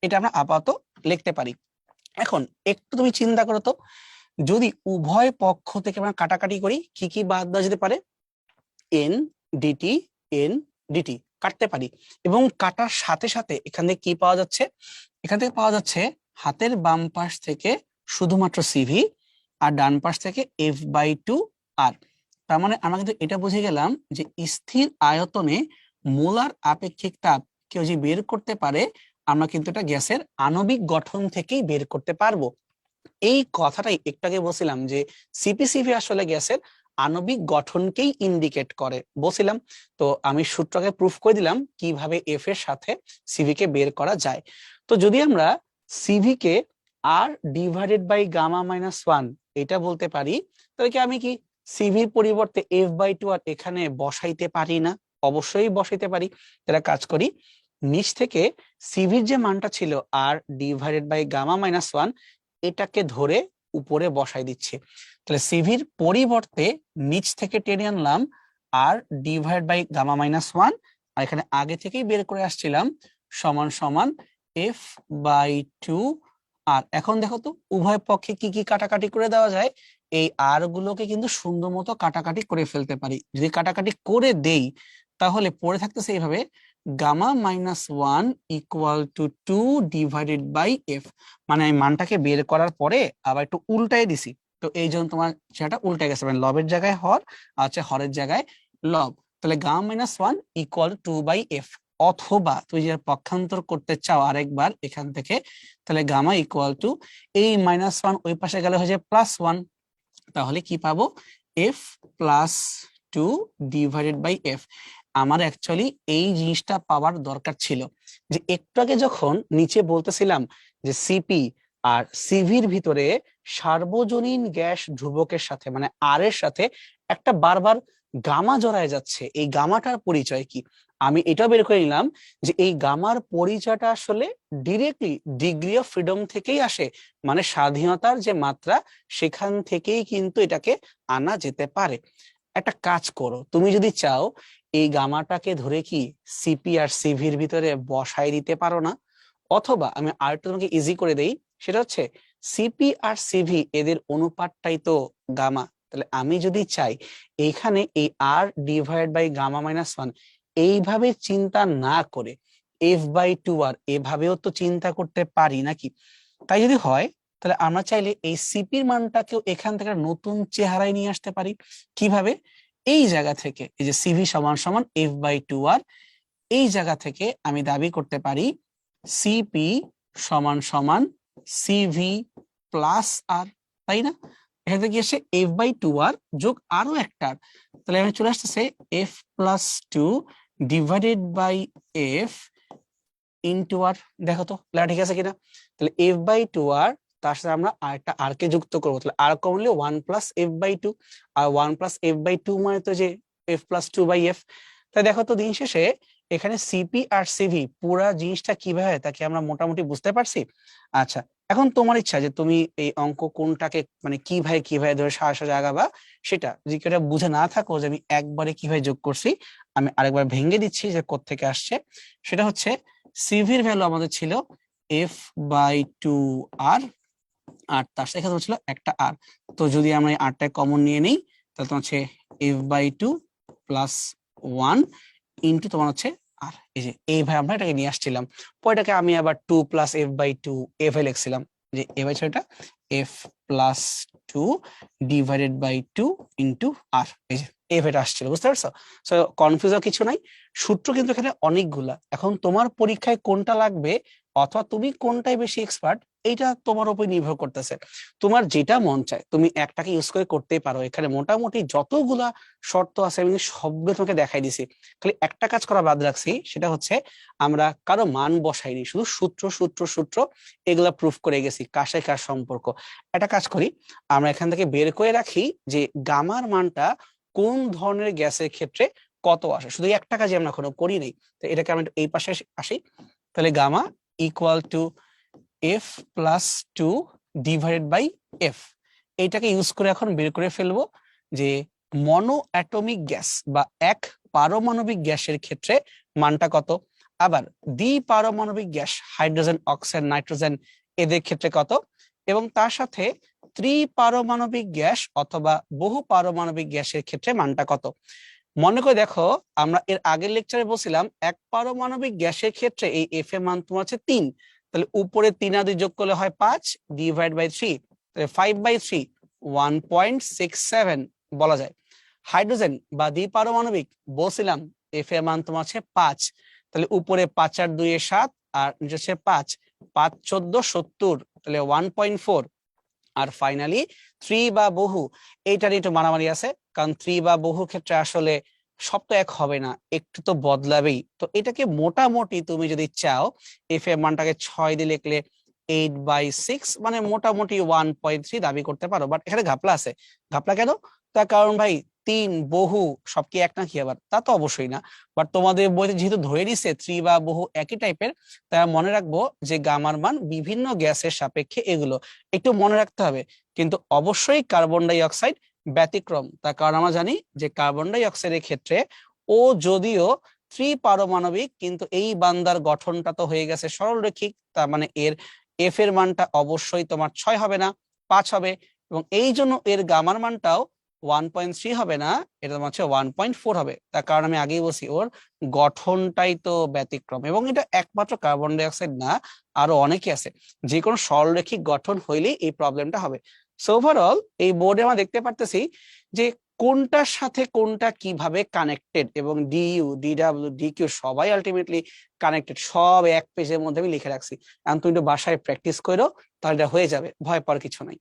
এটা আমরা আপাতত লিখতে পারি। এখন একটু তুমি চিন্তা করো তো, যদি উভয় পক্ষ থেকে আমরা কাটাকাটি করি কি কি বাদ দেওয়া যেতে পারে? এন ডিটি, এন ডিটি কাটতে পারি, এবং কাটার সাথে সাথে এখান থেকে কি পাওয়া যাচ্ছে? এখান থেকে পাওয়া যাচ্ছে হাতের বাম পাশ থেকে শুধুমাত্র সিভি, আর ডান পাশ থেকে F/2 আর। তার মানে আমরা কিন্তু এটা বুঝে গেলাম যে স্থির আয়তনে মোলার আপেক্ষিক তাপ কেউ যদি বের করতে পারে, আমরা কিন্তু এটা গ্যাসের আণবিক গঠন থেকেই বের করতে পারবো। এই কথাটাই একটু আগে বলছিলাম যে সিপিসিভি আসলে গ্যাসের আণবিক গঠনকেই ইন্ডিকেট করে বলছিলাম। তো আমি সূত্রকে প্রুফ করে দিলাম কিভাবে এফ এর সাথে সিভি কে বের করা যায়। তো যদি আমরা সিভি কে R divided by gamma minus one এটা বলতে পারি, তাহলে কি আমি কি সিভির পরিবর্তে F/2 আর এখানে বসাইতে পারি না? অবশ্যই বসাইতে পারি। তাহলে কাজ করি, নিচ থেকে সিভির যে মানটা ছিল R divided by gamma minus one, এটাকে ধরে উপরে বসাই দিচ্ছি। তাহলে সিভির পরিবর্তে নিচ থেকে টেনে আনলাম R divide by gamma minus one, আর এখানে আগে থেকেই বের করে আসছিলাম সমান সমান F/2 আর। এখন দেখো তো উভয় পক্ষে কি কি কাটাকাটি করে দেওয়া যায়, এই আর গুলোকে কিন্তু সুন্দর মতো কাটাকাটি করে ফেলতে পারি। যদি কাটাকাটি করে দেই তাহলে পড়ে থাকতেছে এইভাবে, gamma minus one equal to 2 divided by F. মানে আমি মানটাকে বের করার পরে আবার একটু উল্টাই দিছি, তো এই জন্য তোমার সেটা উল্টে গেছে, মানে লবের জায়গায় হর আছে, হরের জায়গায় লব। তাহলে gamma minus one equal 2/f। অথবা তুই যে পক্ষান্তর করতে চাও আরেকবার এখান থেকে, তাহলে গামা ইকুয়াল টু এই মাইনাস ওয়ান ওই পাশে গেলে হয়ে যায় প্লাস ওয়ান। তাহলে কি পাবো? F+2 divided by F. আমার অ্যাকচুয়ালি এই জিনিসটা পাওয়ার দরকার ছিল, যে একটু আগে যখন নিচে বলতেছিলাম যে সিপি আর সিভির ভিতরে সার্বজনীন গ্যাস ধ্রুবকের সাথে মানে আর এর সাথে একটা বারবার গামা জড়ায় যাচ্ছে, এই গামাটার পরিচয় কি? আমি এটাও বের করে নিলাম যে এই গামার পরিচয়টা আসলে ডিরেক্টলি ডিগ্রি অফ ফ্রিডম থেকেই আসে, মানে স্বাধীনতার যে মাত্রা সেখান থেকেই কিন্তু এটাকে আনা যেতে পারে। একটা কাজ করো, তুমি যদি চাও এই গামাটাকে ধরে কি সিপি আর সিভির ভিতরে বসাই দিতে পারো না? অথবা আমি আরেকটু তোমাকে ইজি করে দেই, সেটা হচ্ছে সিপি আর সিভি এদের অনুপাতটাই তো গামা। তাহলে আমি যদি চাই এইখানে এই R divide by gamma minus one এইভাবে চিন্তা না করে F/2 আর এভাবেও তো চিন্তা করতে পারি নাকি? তাই যদি হয় তাহলে আমরা চাইলে এই সিপির মানটাকেও এখান থেকে নতুন চেহারায় নিয়ে আসতে পারি। কিভাবে? এই জায়গা থেকে এই যে সিভি সমান সমান F/2 আর, এই জায়গা থেকে আমি দাবি করতে পারি সিপি সমান সমান সিভি প্লাস আর, তাই না? এখান থেকে এসে F/2 আর যোগ আরো একটা আর। তাহলে আমি চলে আসতেছে F+2 divided by F into R. দেখো তো লেখা ঠিক আছে কিনা? তাহলে F/2 আর তার সাথে আমরা আরেকটা আর কে যুক্ত করবো, তাহলে আর কমলে 1+F/2, আর 1+F/2 মানে তো যে F+2/F। তাই দেখো তো দিন শেষে এখানে সিপি আর সিভি পুরা জিনিসটা কিভাবে তাকে আমরা মোটামুটি বুঝতে পারছি। আচ্ছা, এখন তোমার ইচ্ছা যে তুমি এই অঙ্ক কোনটাকে মানে কিভাবে কিভাবে ধরে সাজা আগাবা, সেটা যদি কেউ বুঝে না থাকো যে আমি একবারে কিভাবে যোগ করছি, আমি আরেকবার ভেঙে দিচ্ছি যে কোত্থেকে আসছে। সেটা হচ্ছে সিভির ভ্যালু আমাদের ছিল F/2 আর, আর তার সাথে এখানে ছিল একটা আর। তো যদি আমরা এই আরটা কমন নিয়ে নেই তাহলে তোমার হচ্ছে F/2 প্লাস 1 ইন্টু তোমার হচ্ছে আর। এই যে এইভাবে আমরা এটাকে নিয়ে আসছিলাম। পরেটাকে আমি আবার 2+F/2 এফ এ লিখছিলাম, যে এবার সেটা F+2 ডিভাইডেড বাই 2 ইন্টু আর। এই যে এফ এটা আসছিল, বুঝতে পারছো? সো কনফিউজ কিছু নাই, সূত্র কিন্তু এখানে অনেকগুলা। এখন তোমার পরীক্ষায় কোনটা লাগবে অথবা তুমি কোনটাই বেশি এক্সপার্ট, এইটা তোমার উপর নির্ভর করতেছে। তোমার যেটা মন চায় তুমি একটাকে ইউজ করে করতেই পারো। এখানে মোটামুটি যতগুলা শর্ত আছে আমি সবগুলো তোমাকে দেখাই দিছি। খালি একটা কাজ করা বাদ রাখছি, সেটা হচ্ছে আমরা কারো মান বসাইনি, শুধু সূত্র সূত্র সূত্র এগুলা প্রুফ করে গেছি কার সাথে কার সম্পর্ক। একটা কাজ করি, আমরা এখান থেকে বের করে রাখি যে গামার মানটা কোন ধরনের গ্যাসের ক্ষেত্রে কত আসে। শুধু একটা কাজই আমরা এখনো করি নাই, তো এটাকে আমরা এই পাশে আসি। তাহলে gamma equal to F plus two divided by F. এইটাকে ইউজ করে এখন বের করে ফেলবো যে মনো অ্যাটমিক গ্যাস বা এক পারমাণবিক গ্যাসের ক্ষেত্রে মানটা কত, আবার দ্বি পারমাণবিক গ্যাস হাইড্রোজেন, অক্সিজেন, নাইট্রোজেন এদের ক্ষেত্রে কত, এবং তার সাথে ত্রিপারমাণবিক গ্যাস অথবা বহু পারমাণবিক গ্যাসের ক্ষেত্রে মানটা কত। মনে করে দেখো, আমরা এর আগের লেকচারে বলছিলাম এক পারমাণবিক গ্যাসের ক্ষেত্রে এই এফ এর মান তোমার হচ্ছে 3, তাহলে উপরে 3 আর 2 যোগ করলে হয় 5 ডিভাইড বাই 3, তাহলে 5/3 1.67 বলা যায়। হাইড্রোজেন বা দ্বিপারমাণবিক বলছিলাম এফ এর মান তোমার হচ্ছে 5, তাহলে উপরে 5 আর 2 এ 7 আর নিচে হচ্ছে 5, 5 14 70, তাহলে 1.4। আর ফাইনালি 3 বা বহু, এইটার একটু মারামারি আছে, কারণ 3 বা বহু ক্ষেত্রে আসলে সব তো এক হবে না, একটু তো বদলাবেই। তো এটাকে মোটামুটি তুমি যদি চাও এফ এর মানটাকে 6 দিয়ে লিখলে 8/6, মানে মোটামুটি 1.3 দাবি করতে পারো। বাট এখানে ঘাপলা আছে। ঘাপলা কেন? তার কারণ ভাই 3 বহু সব কি এক নাকি? আবার তা তো অবশ্যই না। বাট তোমাদের বইতে যেহেতু ধরে নিছে 3 বা বহু একই টাইপের, তাই মনে রাখবো যে গামার মান বিভিন্ন গ্যাসের সাপেক্ষে এগুলো একটু মনে রাখতে হবে। কিন্তু অবশ্যই কার্বন ডাই অক্সাইড ব্যতিক্রম, তার কারণ আমরা জানি যে কার্বন ডাই অক্সাইডের ক্ষেত্রে ও যদিও ত্রিপারমাণবিক, কিন্তু এই বান্দার গঠনটা তো হয়ে গেছে সরলরৈখিক, তার মানে এর এফ এর মানটা অবশ্যই তোমার 6 হবে না, 5 হবে, এবং এই জন্য এর গামার মানটাও 1.3 হবে না, এটা তোমার হচ্ছে 1.4 হবে। তার কারণ আমি আগেই বলছি ওর গঠনটাই তো ব্যতিক্রম, এবং এটা একমাত্র কার্বন ডাই অক্সাইড না, আরো অনেকে আছে। যে কোনো সরলরৈখিক গঠন হইলেই এই প্রবলেমটা হবে। সো ওভারঅল এই বোর্ডে আমরা দেখতে পারতেছি যে কোনটার সাথে কোনটা কিভাবে কানেক্টেড, এবং ডিইউ, ডিডব্লিউ, ডিকিউ সবাই আলটিমেটলি কানেক্টেড, সব এক পেজের মধ্যে আমি লিখে রাখছি। এখন তুমি একটু বাসায় প্র্যাকটিস করো, তাহলে এটা হয়ে যাবে, ভয় পাওয়ার কিছু নাই।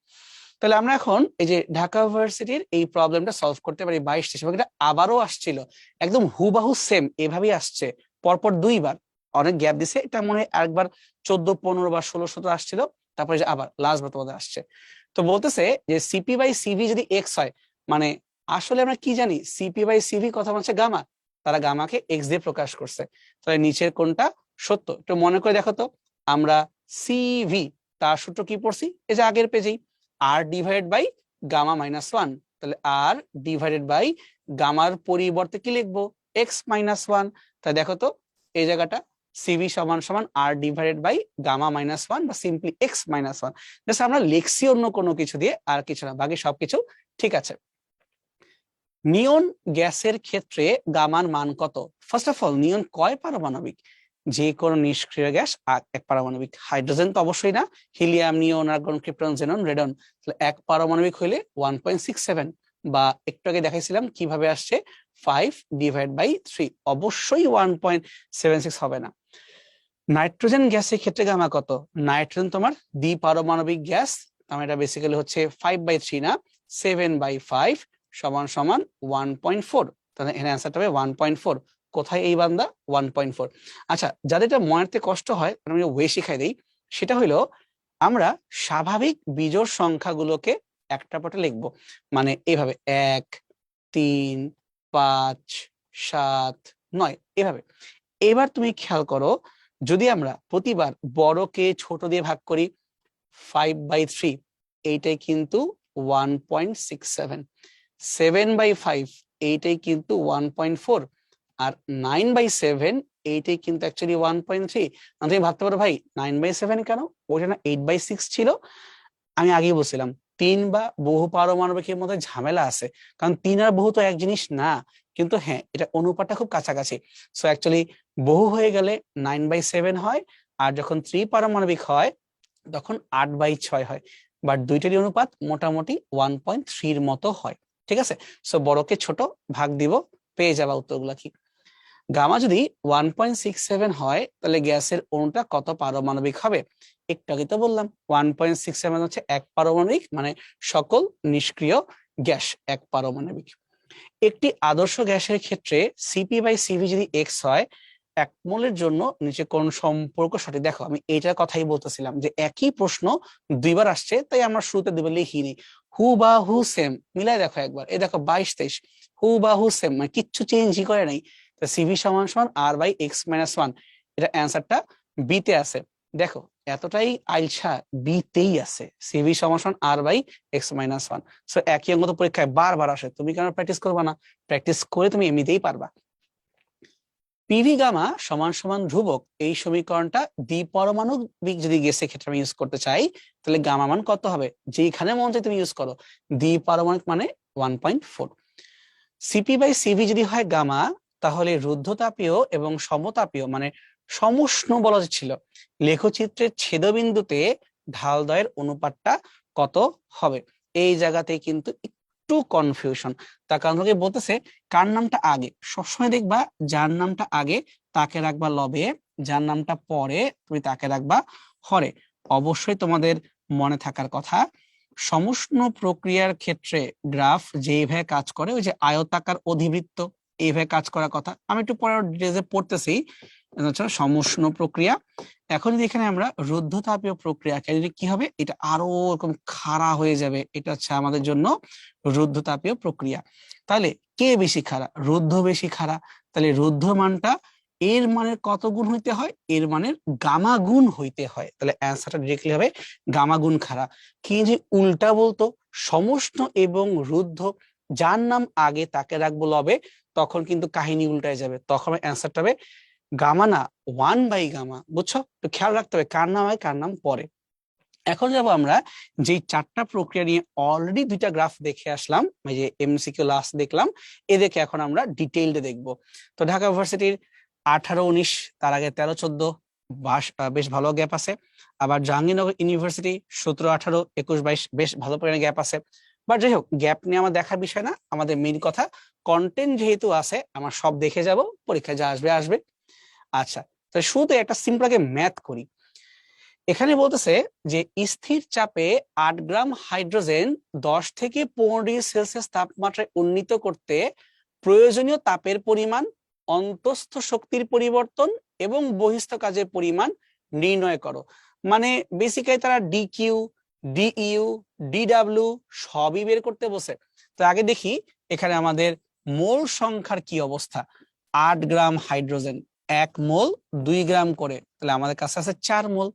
তাহলে আমরা এখন এই যে ঢাকা ইউনিভার্সিটির এই প্রবলেমটা সলভ করতে পারি 22 এবং এটা আবারও আসছিল, একদম হুবাহু সেম এভাবেই আসছে, পরপর 2বার, অনেক গ্যাপ দিছে, এটা মনে হয় একবার 14, 15 বা 16, 17 আসছিল, তারপরে যে আবার লাস্ট বার তোমাদের আসছে। তো বলতেছে যে সিপি বাই সিভি যদি এক্স হয়, মানে আসলে আমরা কি জানি সিপি বাই সিভি কথা বলছে গামা, তারা গামাকে এক্স দিয়ে প্রকাশ করছে, তাহলে নিচের কোনটা সত্য একটু মনে করে দেখো তো। আমরা সিভি তার সূত্র কি পড়ছি এই যে আগের পেজেই, আর ডিভাইডেড বাই গামা-1, তাহলে আর ডিভাইডেড বাই গামার পরিবর্তে কি লিখবো x-1। তাহলে দেখো তো এই জায়গাটা সিভি সমান সমান আর ডিভাইডেড বাই গামা-1 বা সিম্পলি x-1, জাস্ট আমরা লিখছি অন্য কোনো কিছু দিয়ে, আর কিছু না, বাকি সবকিছু ঠিক আছে। নিয়ন গ্যাসের ক্ষেত্রে গামার মান কত? ফার্স্ট অফ অল নিয়ন কয় পারমাণবিক? যে কোনো নিষ্ক্রিয় গ্যাস এক পারমাণবিক। হাইড্রোজেন তো অবশ্যই না, হিলিয়াম, নিয়ন, আর্গন, ক্রিপ্টন, জেনন, রেডন, তাহলে এক পারমাণবিক হইলে 1.67, বা একটু আগে দেখাইছিলাম কিভাবে আসছে 5/3, অবশ্যই 1.76 হবে না। নাইট্রোজেন গ্যাসের ক্ষেত্রে গামা কত? নাইট্রোজেন তোমার দ্বিপারমাণবিক গ্যাস, আমার এটা বেসিক্যালি হচ্ছে 5/3 না, 7/5 সমান সমান 1.4, তাহলে এখানে অ্যান্সারটা হবে 1.4। কোথায় এই বান্দা 1.4? আচ্ছা, যাদের এটা মনেতে কষ্ট হয় আমি ওয়ে শিখাই দিই, সেটা হলো আমরা স্বাভাবিক বিজোড় সংখ্যাগুলোকে একটা পটে লিখবো, মানে এইভাবে 1, 3, 5, 7, 9 এভাবে। এবার তুমি খেয়াল করো, যদি আমরা প্রতিবার বড়কে ছোট দিয়ে ভাগ করি, 5/3 এইটাই কিন্তু 1.67, 7/5 এইটাই কিন্তু 1.4, আর 9/7 এইটাই কিন্তু অ্যাকচুয়ালি 1.3। তুমি ভাবতে পারো ভাই 9/7 কেন, ওটা না 8/6 ছিল। আমি আগেই বলছিলাম 3 বা বহু পারমাণবিকের মধ্যে ঝামেলা আছে, কারণ 3 আর বহু তো এক জিনিস না, কিন্তু হ্যাঁ এটা অনুপাতটা খুব কাছাকাছি। সো অ্যাকচুয়ালি বহু হয়ে গেলে 9/7 হয়, আর যখন 3 পারমাণবিক হয় তখন 8/6 হয়, বাট দুইটারই অনুপাত মোটামুটি 1.3 মতো হয়। ঠিক আছে, সো বড়কে ছোট ভাগ দিব, পেয়ে যাবা উত্তরগুলা কি। গামা যদি 1.67 হয়, তাহলে গ্যাসের অণুটা কত পারমাণবিক হবে? একটু আগে তো বললাম 1.67 হচ্ছে এক পারমাণবিক, মানে সকল নিষ্ক্রিয় গ্যাস এক পারমাণবিক। একটি আদর্শ গ্যাসের ক্ষেত্রে সিপি বাই সিভি যদি এক্স হয়, এক মোলের জন্য নিচে কোন সম্পর্ক সঠিক? দেখো আমি এইটার কথাই বলতেছিলাম যে একই প্রশ্ন 2বার আসছে, তাই আমরা শুরুতে 2বার লিখিনি, হু বা হু সেম, মিলাই দেখো একবার, এই দেখো 22-23 হু বা হু সেম, মানে কিচ্ছু চেঞ্জই করে নাই। সিভি সমান সমান আর বাই x-1, এটা অ্যান্সারটা বিতে আছে। দেখো এতটাই আইলছা বি তেই আছে, সিভি সমান R by X minus one. So একই অঙ্ক তো পরীক্ষায় বারবার আসে, তুমি কেন প্র্যাকটিস করবা না? প্র্যাকটিস করে তুমি এমনিতেই পারবা। পিভি গামা সমান সমান ধ্রুবক, এই সমীকরণটা দ্বিপারমাণবিক যদি গ্যাসের ক্ষেত্রে আমি ইউজ করতে চাই, তাহলে গামা মান কত হবে? যেখানে মন চাই তুমি ইউজ করো, দ্বিপারমাণবিক মানে 1.4। সিপি বাই সিভি যদি হয় গামা, তাহলে রুদ্ধতাপীয় এবং সমতাপীয় মানে সমুষ্ণ বলা ছিল, লেখচিত্রের ছেদবিন্দুতে ঢালদ্বয়ের অনুপাতটা কত হবে? এই জায়গাতে কিন্তু একটু কনফিউশন। তার কারণ হচ্ছে বলতেছে কার নামটা আগে, সবসময় দেখবা যার নামটা আগে তাকে রাখবা লবে, যার নামটা পরে তুমি তাকে রাখবা হরে। অবশ্যই তোমাদের মনে থাকার কথা, সমুষ্ণ প্রক্রিয়ার ক্ষেত্রে গ্রাফ যেভাবে কাজ করে, ওই যে আয়তাকার অধিবৃত্ত এইভাবে কাজ করার কথা, আমি একটু পরে ডিটেইলসে পড়তেছি। সমুষ্ণ প্রক্রিয়া। এখন যদি এখানে আমরা রুদ্ধতাপীয় প্রক্রিয়া, কি হবে? এটা আরো এরকম খাড়া হয়ে যাবে, এটা হচ্ছে আমাদের জন্য রুদ্ধতাপীয় প্রক্রিয়া। তাহলে কে বেশি খাড়া? রুদ্ধ বেশি খাড়া। তাহলে রুদ্ধ মানটা এর মানের কত গুণ হইতে হয়? এর মানের গামা গুণ হইতে হয়। তাহলে অ্যান্সারটা ডিরেক্টলি হবে গামা গুণ খাড়া। কি যে উল্টা বলতো, সমুষ্ণ এবং রুদ্ধ যার নাম আগে তাকে রাখবো লবে, তখন কিন্তু কাহিনী উল্টায় যাবে, তখন অ্যান্সারটা হবে গামা না 1/গামা। বুঝছো? তো খেয়াল রাখতে হবে কার নাম আগে কার নাম পরে। এখন যাব আমরা যে চারটা প্রক্রিয়া নিয়ে অলরেডি দুইটা গ্রাফ দেখে আসলাম, এই যে এমসিকিউ লাস্ট দেখলাম, এ দেখে এখন আমরা ডিটেইলডে দেখব। তো ঢাকা ইউনিভার্সিটির 18-19, তার আগে 13-14 বেশ ভালো গ্যাপ আছে। আবার জাহাঙ্গীরনগর ইউনিভার্সিটি 17-18, 21-22 বেশ ভালো পরিমাণে গ্যাপ আছে। বাট যাই হোক, গ্যাপ নিয়ে আমার দেখার বিষয় না, আমাদের মেইন কথা কন্টেন্ট যেহেতু আছে আমার সব দেখে যাব, পরীক্ষায় যা আসবে আসবে। আচ্ছা, তো শুরুতে একটা সিম্পল আগে ম্যাথ করি। এখানে বলতেছে যে স্থির চাপে 8 গ্রাম হাইড্রোজেন 10 থেকে 15 ডিগ্রি সেলসিয়াস তাপমাত্রায় উন্নীত করতে প্রয়োজনীয় তাপের পরিমাণ, অন্তঃস্থ শক্তির পরিবর্তন এবং বহিস্থ কাজের পরিমাণ নির্ণয় করো। মানে বেসিক্যালি তারা ডিকিউ, ডিইউ, ডিডব্লিউ সবই বের করতে বসে। তো আগে দেখি এখানে আমাদের মোল সংখ্যার কি অবস্থা। 8 গ্রাম হাইড্রোজেন, 1 মোল 2 গ্রাম করে, তাহলে আমাদের কাছে আছে 4 মোল।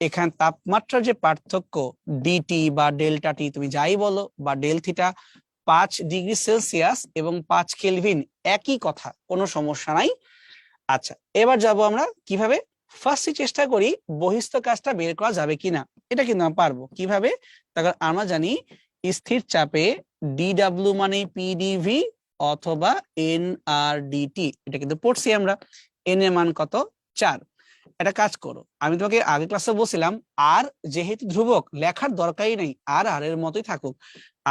এখানে তাপমাত্রার যে পার্থক্য ডিটি বা ডেল্টা টি তুমি যাই বলো বা ডেল থিটা, 5 ডিগ্রি সেলসিয়াস এবং 5 কেলভিন, একই কথা, কোনো সমস্যা নাই। আচ্ছা, এবার যাব আমরা কিভাবে, ফার্স্টে চেষ্টা করি বহিস্থ কাজটা বের করা যাবে কিনা। এটা কিন্তু আমরা পারবো কিভাবে, তার আমরা জানি স্থির চাপে ডিডব্লিউ মানে পিডিভি অথবা এনআরডিটি, এটা কিন্তু পড়ছি আমরা। এন এর মান কত? 4। একটা কাজ করো, আমি তোমাকে আগে ক্লাসে বলছিলাম আর যেহেতু ধ্রুবক লেখার দরকারই নেই, আর আর এর মতোই থাকুক।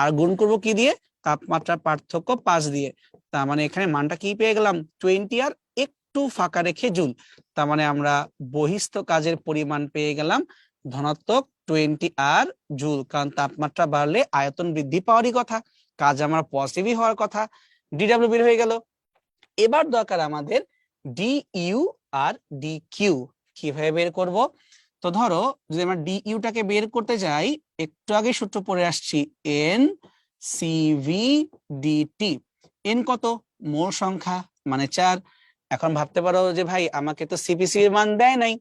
আর গুণ করবো কি দিয়ে? তাপমাত্রার পার্থক্য 5 দিয়ে। তার মানে এখানে মানটা কি পেয়ে গেলাম? 20 আর একটু ফাঁকা রেখে জুল। তার মানে আমরা বহিস্থ কাজের পরিমাণ পেয়ে গেলাম ধনাত্মক 20 আর জুল, কারণ তাপমাত্রা বাড়লে আয়তন বৃদ্ধি পাওয়ারই কথা, কাজ আমার পজিটিভই হওয়ার কথা। ডিডব্লিউ বের হয়ে গেল। এবার দরকার আমাদের ডিইউ আর ডিকিউ। কিভাবে বের করব? তো ধরো যদি আমরা ডিইউটাকে বের করতে যাই, একটু আগে সূত্র পড়ে আসছি, এন সিভি ডিটি। এন কত? মোল সংখ্যা মানে 4। এখন ভাবতে পারো যে ভাই আমাকে তো সিপিসি এর মান দেয় নাই,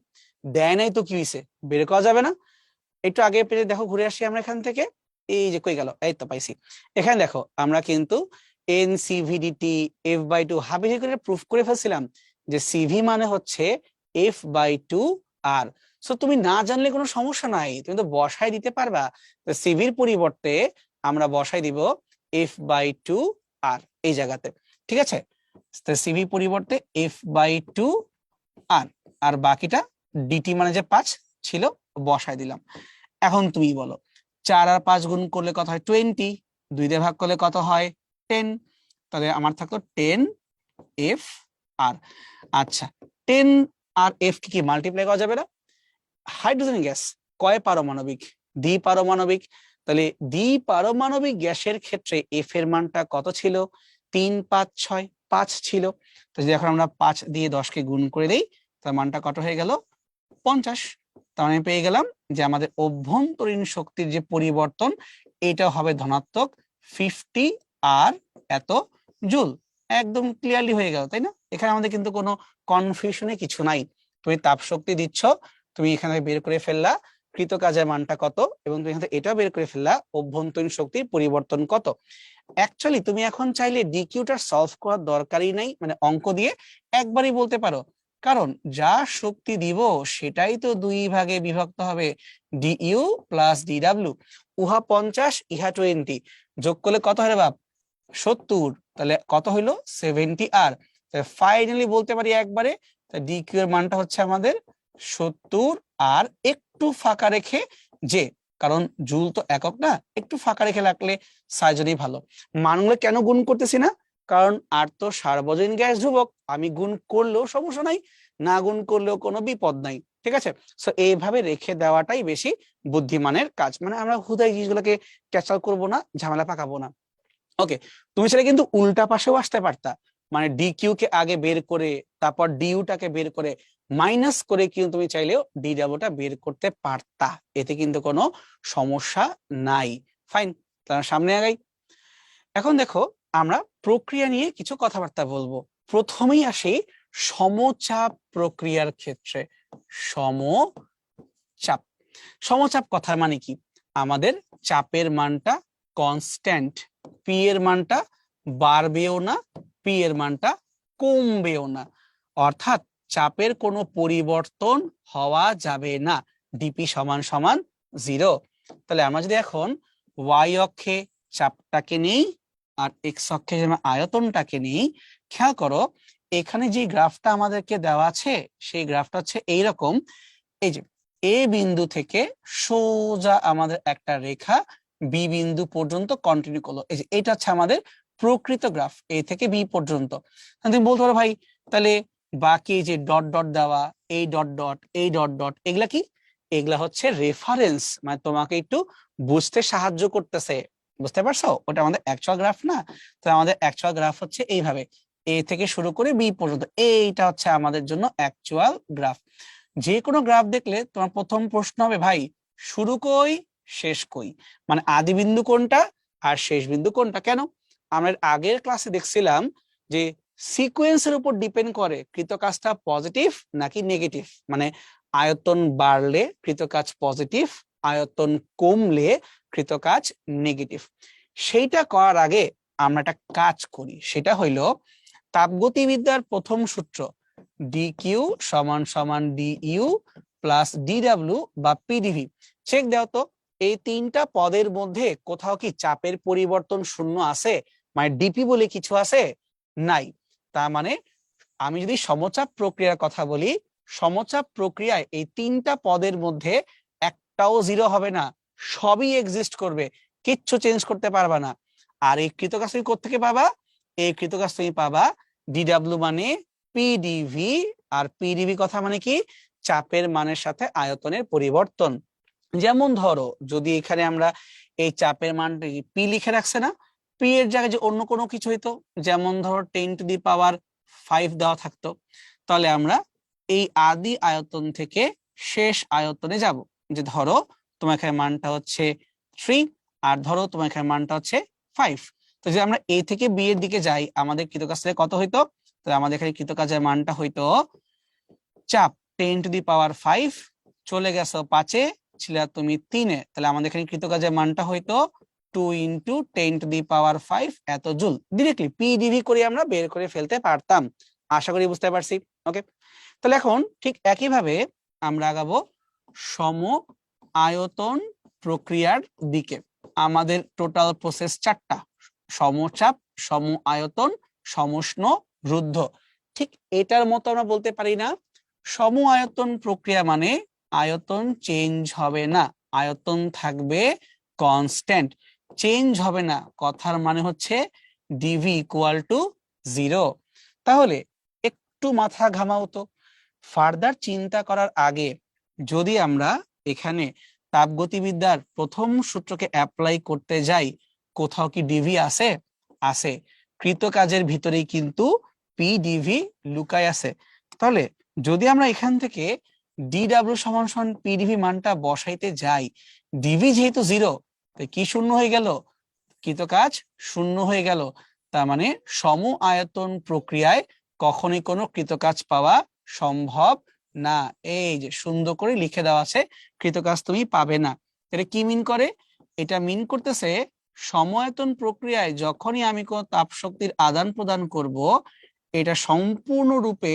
দেয় নাই তো কি হয়েছে, বের করা যাবে না? একটু আগে পেয়ে দেখো, ঘুরে আসি আমরা এখান থেকে, এই যে কই গেল, এই তো পাইছি। এখানে দেখো আমরা কিন্তু এনসিভিডিটি F/2 হাবিজাবি করে প্রুফ করে ফেলছিলাম যে সিভি মানে হচ্ছে F/2 আর। সো তুমি না জানলে কোনো সমস্যা নাই, তুমি তো বসাই দিতে পারবা। সিভির পরিবর্তে আমরা বসাই দিব F/2 আর এই জায়গাতে, ঠিক আছে? সিভি পরিবর্তে F/2 আর, আর বাকিটা ডিটি মানে যে 5 ছিল বসাই দিলাম। এখন তুমি বলো 4 আর 5 গুণ করলে কত হয়? 20। 2 দিয়ে ভাগ করলে কত হয়? 10। তাহলে আমার থাকলো 10 এফ আর। আচ্ছা, 10 আর এফ কি মাল্টিপ্লাই করা যাবে না? হাইড্রোজেন গ্যাস কয় পারমাণবিক? দ্বিপারমাণবিক। তাহলে দ্বিপারমাণবিক গ্যাসের ক্ষেত্রে এফ এর মানটা কত ছিল? 3, 5, 6, 5 ছিল। তো যদি এখন আমরা 5 দিয়ে 10 কে গুণ করে দেই, তার মানটা কত হয়ে গেল? 50। তার মানে পেয়ে গেলাম যে আমাদের অভ্যন্তরীণ শক্তির যে পরিবর্তন, এটা হবে ধনাত্মক 50 আর এত জুল। একদম ক্লিয়ারলি হয়ে গেল, তাই না? এখানে আমাদের কিন্তু কোনো কনফিউশনে কিছু নাই। তুমি তাপ শক্তি দিচ্ছ তুমি এখানে বের করে ফেললা কৃতকাজের মানটা কত, এবং তুমি এখানে এটাও বের করে ফেললা অভ্যন্তরীণ শক্তির পরিবর্তন কত। অ্যাকচুয়ালি তুমি এখন চাইলে ডিকিউটা সলভ করার দরকারই নাই, মানে অঙ্ক দিয়ে একবারই বলতে পারো, কারণ যা শক্তি দিব সেটাই তো 2 ভাগে বিভক্ত হবে, ডিইউ প্লাস ডিডাব্লিউ। উহা 50, ইহা 20, যোগ করলে কত হয় রে বাপ? 70। তাহলে কত হইলো? 70 আর। ফাইনালি বলতে পারি একবারে ডিকিউ এর মানটা হচ্ছে আমাদের 70 আর একটু ফাঁকা রেখে যে, কারণ জুল তো একক না, একটু ফাঁকা রেখে রাখলে সাইজনই ভালো। মানগুলো কেন গুণ করতেছি না? কারণ আর তো সার্বজনীন গ্যাস ধ্রুবক, আমি গুণ করলেও সমস্যা নাই, না গুণ করলেও কোনো বিপদ নাই, ঠিক আছে। সো এইভাবে রেখে দেওয়াটাই বেশি বুদ্ধিমানের কাজ, মানে আমরা হুদাই জিনিসগুলোকে ক্যাচাল করবো না, ঝামেলা পাকাবো না। ওকে, তুমি সেটা কিন্তু উল্টা পাশেও আসতে পারতা, মানে ডিকিউ কে আগে বের করে তারপর ডিইউটাকে বের করে মাইনাস করে কিন্তু তুমি চাইলেও ডিডাব্লিউটা বের করতে পারতা, এতে কিন্তু কোনো সমস্যা নাই। ফাইন, তাহলে সামনে আগাই। এখন দেখো আমরা প্রক্রিয়া নিয়ে কিছু কথাবার্তা বলবো। প্রথমেই আসি সমচাপ প্রক্রিয়ার ক্ষেত্রে। সমচাপ, সমচাপ কথার মানে কি? আমাদের চাপের মানটা কনস্ট্যান্ট, পি এর মানটা বাড়বেও না, পি এর মানটা কমবেও না, অর্থাৎ চাপের কোনো পরিবর্তন হওয়া যাবে না, ডিপি সমান সমান 0। তাহলে আমরা যদি এখন ওয়াই অক্ষে চাপটাকে নেই আর এক্স অক্ষে আয়তনটাকে নেই, খেয়াল করো এখানে যে গ্রাফটা আমাদেরকে দেওয়া আছে সেই গ্রাফটা হচ্ছে এইরকম। এই যে এ বিন্দু থেকে সোজা আমাদের একটা রেখা বি বিন্দু পর্যন্ত কন্টিনিউ করলো, এই যে এটা হচ্ছে আমাদের প্রকৃত গ্রাফ, এ থেকে বি পর্যন্ত। তুমি বলতে পারো ভাই তাহলে বাকি যে ডট ডট দেওয়া, এই ডট ডট, এই ডট ডট, এগুলা কি? এগুলা হচ্ছে রেফারেন্স, মানে তোমাকে একটু বুঝতে সাহায্য করতেছে, বুঝতে পারছো? ওটা আমাদের অ্যাকচুয়াল গ্রাফ না। তো আমাদের অ্যাকচুয়াল গ্রাফ হচ্ছে এইভাবে, এ থেকে শুরু করে বি পর্যন্ত, এইটা হচ্ছে আমাদের জন্য অ্যাকচুয়াল গ্রাফ। যে কোনো গ্রাফ দেখলে তোমার প্রথম প্রশ্ন হবে ভাই শুরু কই শেষ কই, মানে আদি বিন্দু কোনটা আর শেষ বিন্দু কোনটা। কেন? আমরা আগের ক্লাসে দেখছিলাম যে সিকোয়েন্সের উপর ডিপেন্ড করে কৃতকাজটা পজিটিভ নাকি নেগেটিভ, মানে আয়তন বাড়লে কৃতকাজ পজিটিভ, আয়তন কমলে কৃতকাজ নেগেটিভ। সেইটা করার আগে আমরা একটা কাজ করি, সেটা হইলো তাপগতিবিদ্যার প্রথম সূত্র ডিকিউ সমান সমান ডিইউ প্লাস ডিডাব্লিউ বা পিডিভি। চেক দাও তো এই তিনটা পদের মধ্যে কোথাও কি চাপের পরিবর্তন শূন্য আছে, মানে ডিপি বলে কিছু আছে? নাই। তার মানে আমি যদি সমচাপ প্রক্রিয়ার কথা বলি, সমচাপ প্রক্রিয়ায় এই তিনটা পদের মধ্যে একটাও 0 হবে না, সবই এক্সিস্ট করবে, কিচ্ছু চেঞ্জ করতে পারবা না। আর এই কৃতকাজ তুমি কোত্থেকে পাবা? এই কৃতকাজ তুমি পাবা ডিডাব্লিউ মানে পিডিভি, আর পিডিভি কথা মানে কি? চাপের মানের সাথে আয়তনের পরিবর্তন। যেমন ধরো যদি এখানে আমরা এই চাপের মানটা পি লিখে রাখছে না, পি এর জায়গায় যে অন্য কোনো কিছু হইতো, যেমন ধরো 10⁵ দেওয়া থাকতো, তাহলে আমরা এই আদি আয়তন থেকে শেষ আয়তনে যাব। যে ধরো তোমার এখানে মানটা হচ্ছে 3 আর ধরো তোমার এখানে মানটা হচ্ছে 5। তো যদি আমরা এ থেকে বি এর দিকে যাই আমাদের কৃতকাজ থেকে কত হইতো? তাহলে আমাদের এখানে কৃতকাজের মানটা হইতো চাপ 10⁵, চলে গেছো 5-এ, ছিল তুমি 3-এ, তাহলে আমাদের এখানে কৃতকাজের মানটা হইতো 2 × 10⁵ এত জুল। ডিরেক্টলি পিডিভি করে আমরা বের করে ফেলতে পারতাম, আশা করি বুঝতে পারছি। ওকে, তাহলে এখন ঠিক একইভাবে আমরা আগাবো সম আয়তন প্রক্রিয়ার দিকে। আমাদের টোটাল প্রসেস 4টা: সমচাপ, সম আয়তন, সমষ্ণ, রুদ্ধ। ঠিক এটার মতো আমরা বলতে পারি না সম আয়তন প্রক্রিয়া মানে আয়তন চেঞ্জ হবে না, আয়তন থাকবে কনস্ট্যান্ট, চেঞ্জ হবে না, কথার মানে হচ্ছে ডিভি ইকুয়াল টু 0। তাহলে একটু মাথা ঘামাও তো, ফার্দার চিন্তা করার আগে যদি আমরা এখানে তাপগতিবিদ্যার প্রথম সূত্রকে অ্যাপ্লাই করতে যাই, কোথাও কি ডিভি আছে? আছে, কৃতকাজের ভিতরেই কিন্তু পিডিভি লুকায় আছে। তাহলে যদি আমরা এখান থেকে ডিডাব্লিউ সমান সমান পিডিভি মানটা বসাইতে যাই, ডিভি যেহেতু 0, তাই কি শূন্য হয়ে গেল? কৃতকাজ শূন্য হয়ে গেল। তার মানে সম আয়তন প্রক্রিয়ায় কখনোই কোনো কৃতকাজ পাওয়া সম্ভব না, এই যে সুন্দর করে লিখে দেওয়া আছে কৃতকাজ তুমি পাবে না। এটা কি মিন করে? এটা মিন করতেছে সমায়তন প্রক্রিয়ায় যখনই আমি কোন তাপ শক্তির আদান প্রদান করব, এটা সম্পূর্ণরূপে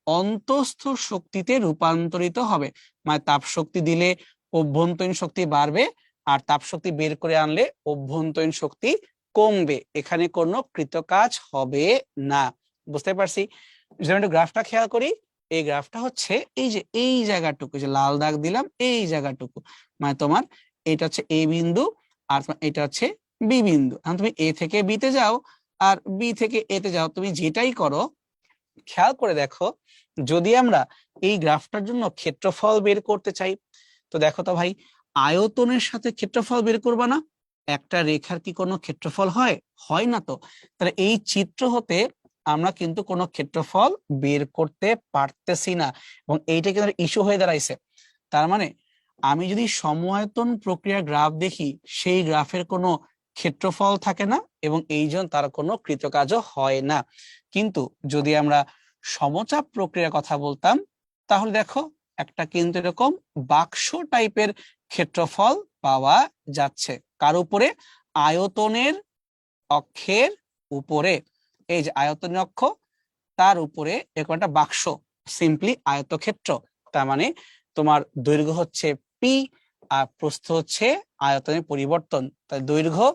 অন্তঃস্থ শক্তিতে রূপান্তরিত হবে। মানে তাপ শক্তি দিলে অভ্যন্তরীণ শক্তি বাড়বে, আর তাপ শক্তি বের করে আনলে অভ্যন্তরীণ শক্তি কমবে। এখানে কোনো কৃতকাজ হবে না। বুঝতে পারছি? যদি একটু গ্রাফটা খেয়াল করি, এই গ্রাফটা হচ্ছে এই যে এই জায়গাটুকু, যে লাল দাগ দিলাম এই জায়গাটুকু, মানে তোমার এটা হচ্ছে এ বিন্দু, আর এটা হচ্ছে বি বিন্দু। এখন তুমি এ থেকে বি তে যাও আর বি থেকে এ তে যাও, তুমি যেটাই করো খেয়াল করে দেখো, যদি আমরা এই গ্রাফটার জন্য ক্ষেত্রফল বের করতে চাই, তো দেখো তো ভাই, আয়তনের সাথে ক্ষেত্রফল বের করবা না? একটা রেখার কি কোনো ক্ষেত্রফল হয়? হয় না তো। তাহলে এই চিত্র হতে আমরা কিন্তু কোনো ক্ষেত্রফল বের করতে পারতেছি না, এবং এইটা কিন্তু ইস্যু হয়ে দাঁড়াইছে। তার মানে আমি যদি সমআয়তন প্রক্রিয়ার গ্রাফ দেখি, সেই গ্রাফের কোনো ক্ষেত্রফল থাকে না, এবং এই জন্য তার কোনো কৃতকাজও হয় না। কিন্তু যদি আমরা সমচাপ প্রক্রিয়ার কথা বলতাম, তাহলে দেখো একটা কিন্তু এরকম বাক্স টাইপের ক্ষেত্রফল পাওয়া যাচ্ছে। কার উপরে? আয়তনের অক্ষের উপরে। এই যে আয়তনের অক্ষ, তার উপরে এরকম একটা বাক্স, সিম্পলি আয়তক্ষেত্র। তার মানে তোমার দৈর্ঘ্য হচ্ছে পি, আর প্রস্থ হচ্ছে আয়তনের পরিবর্তন। তাই দৈর্ঘ্য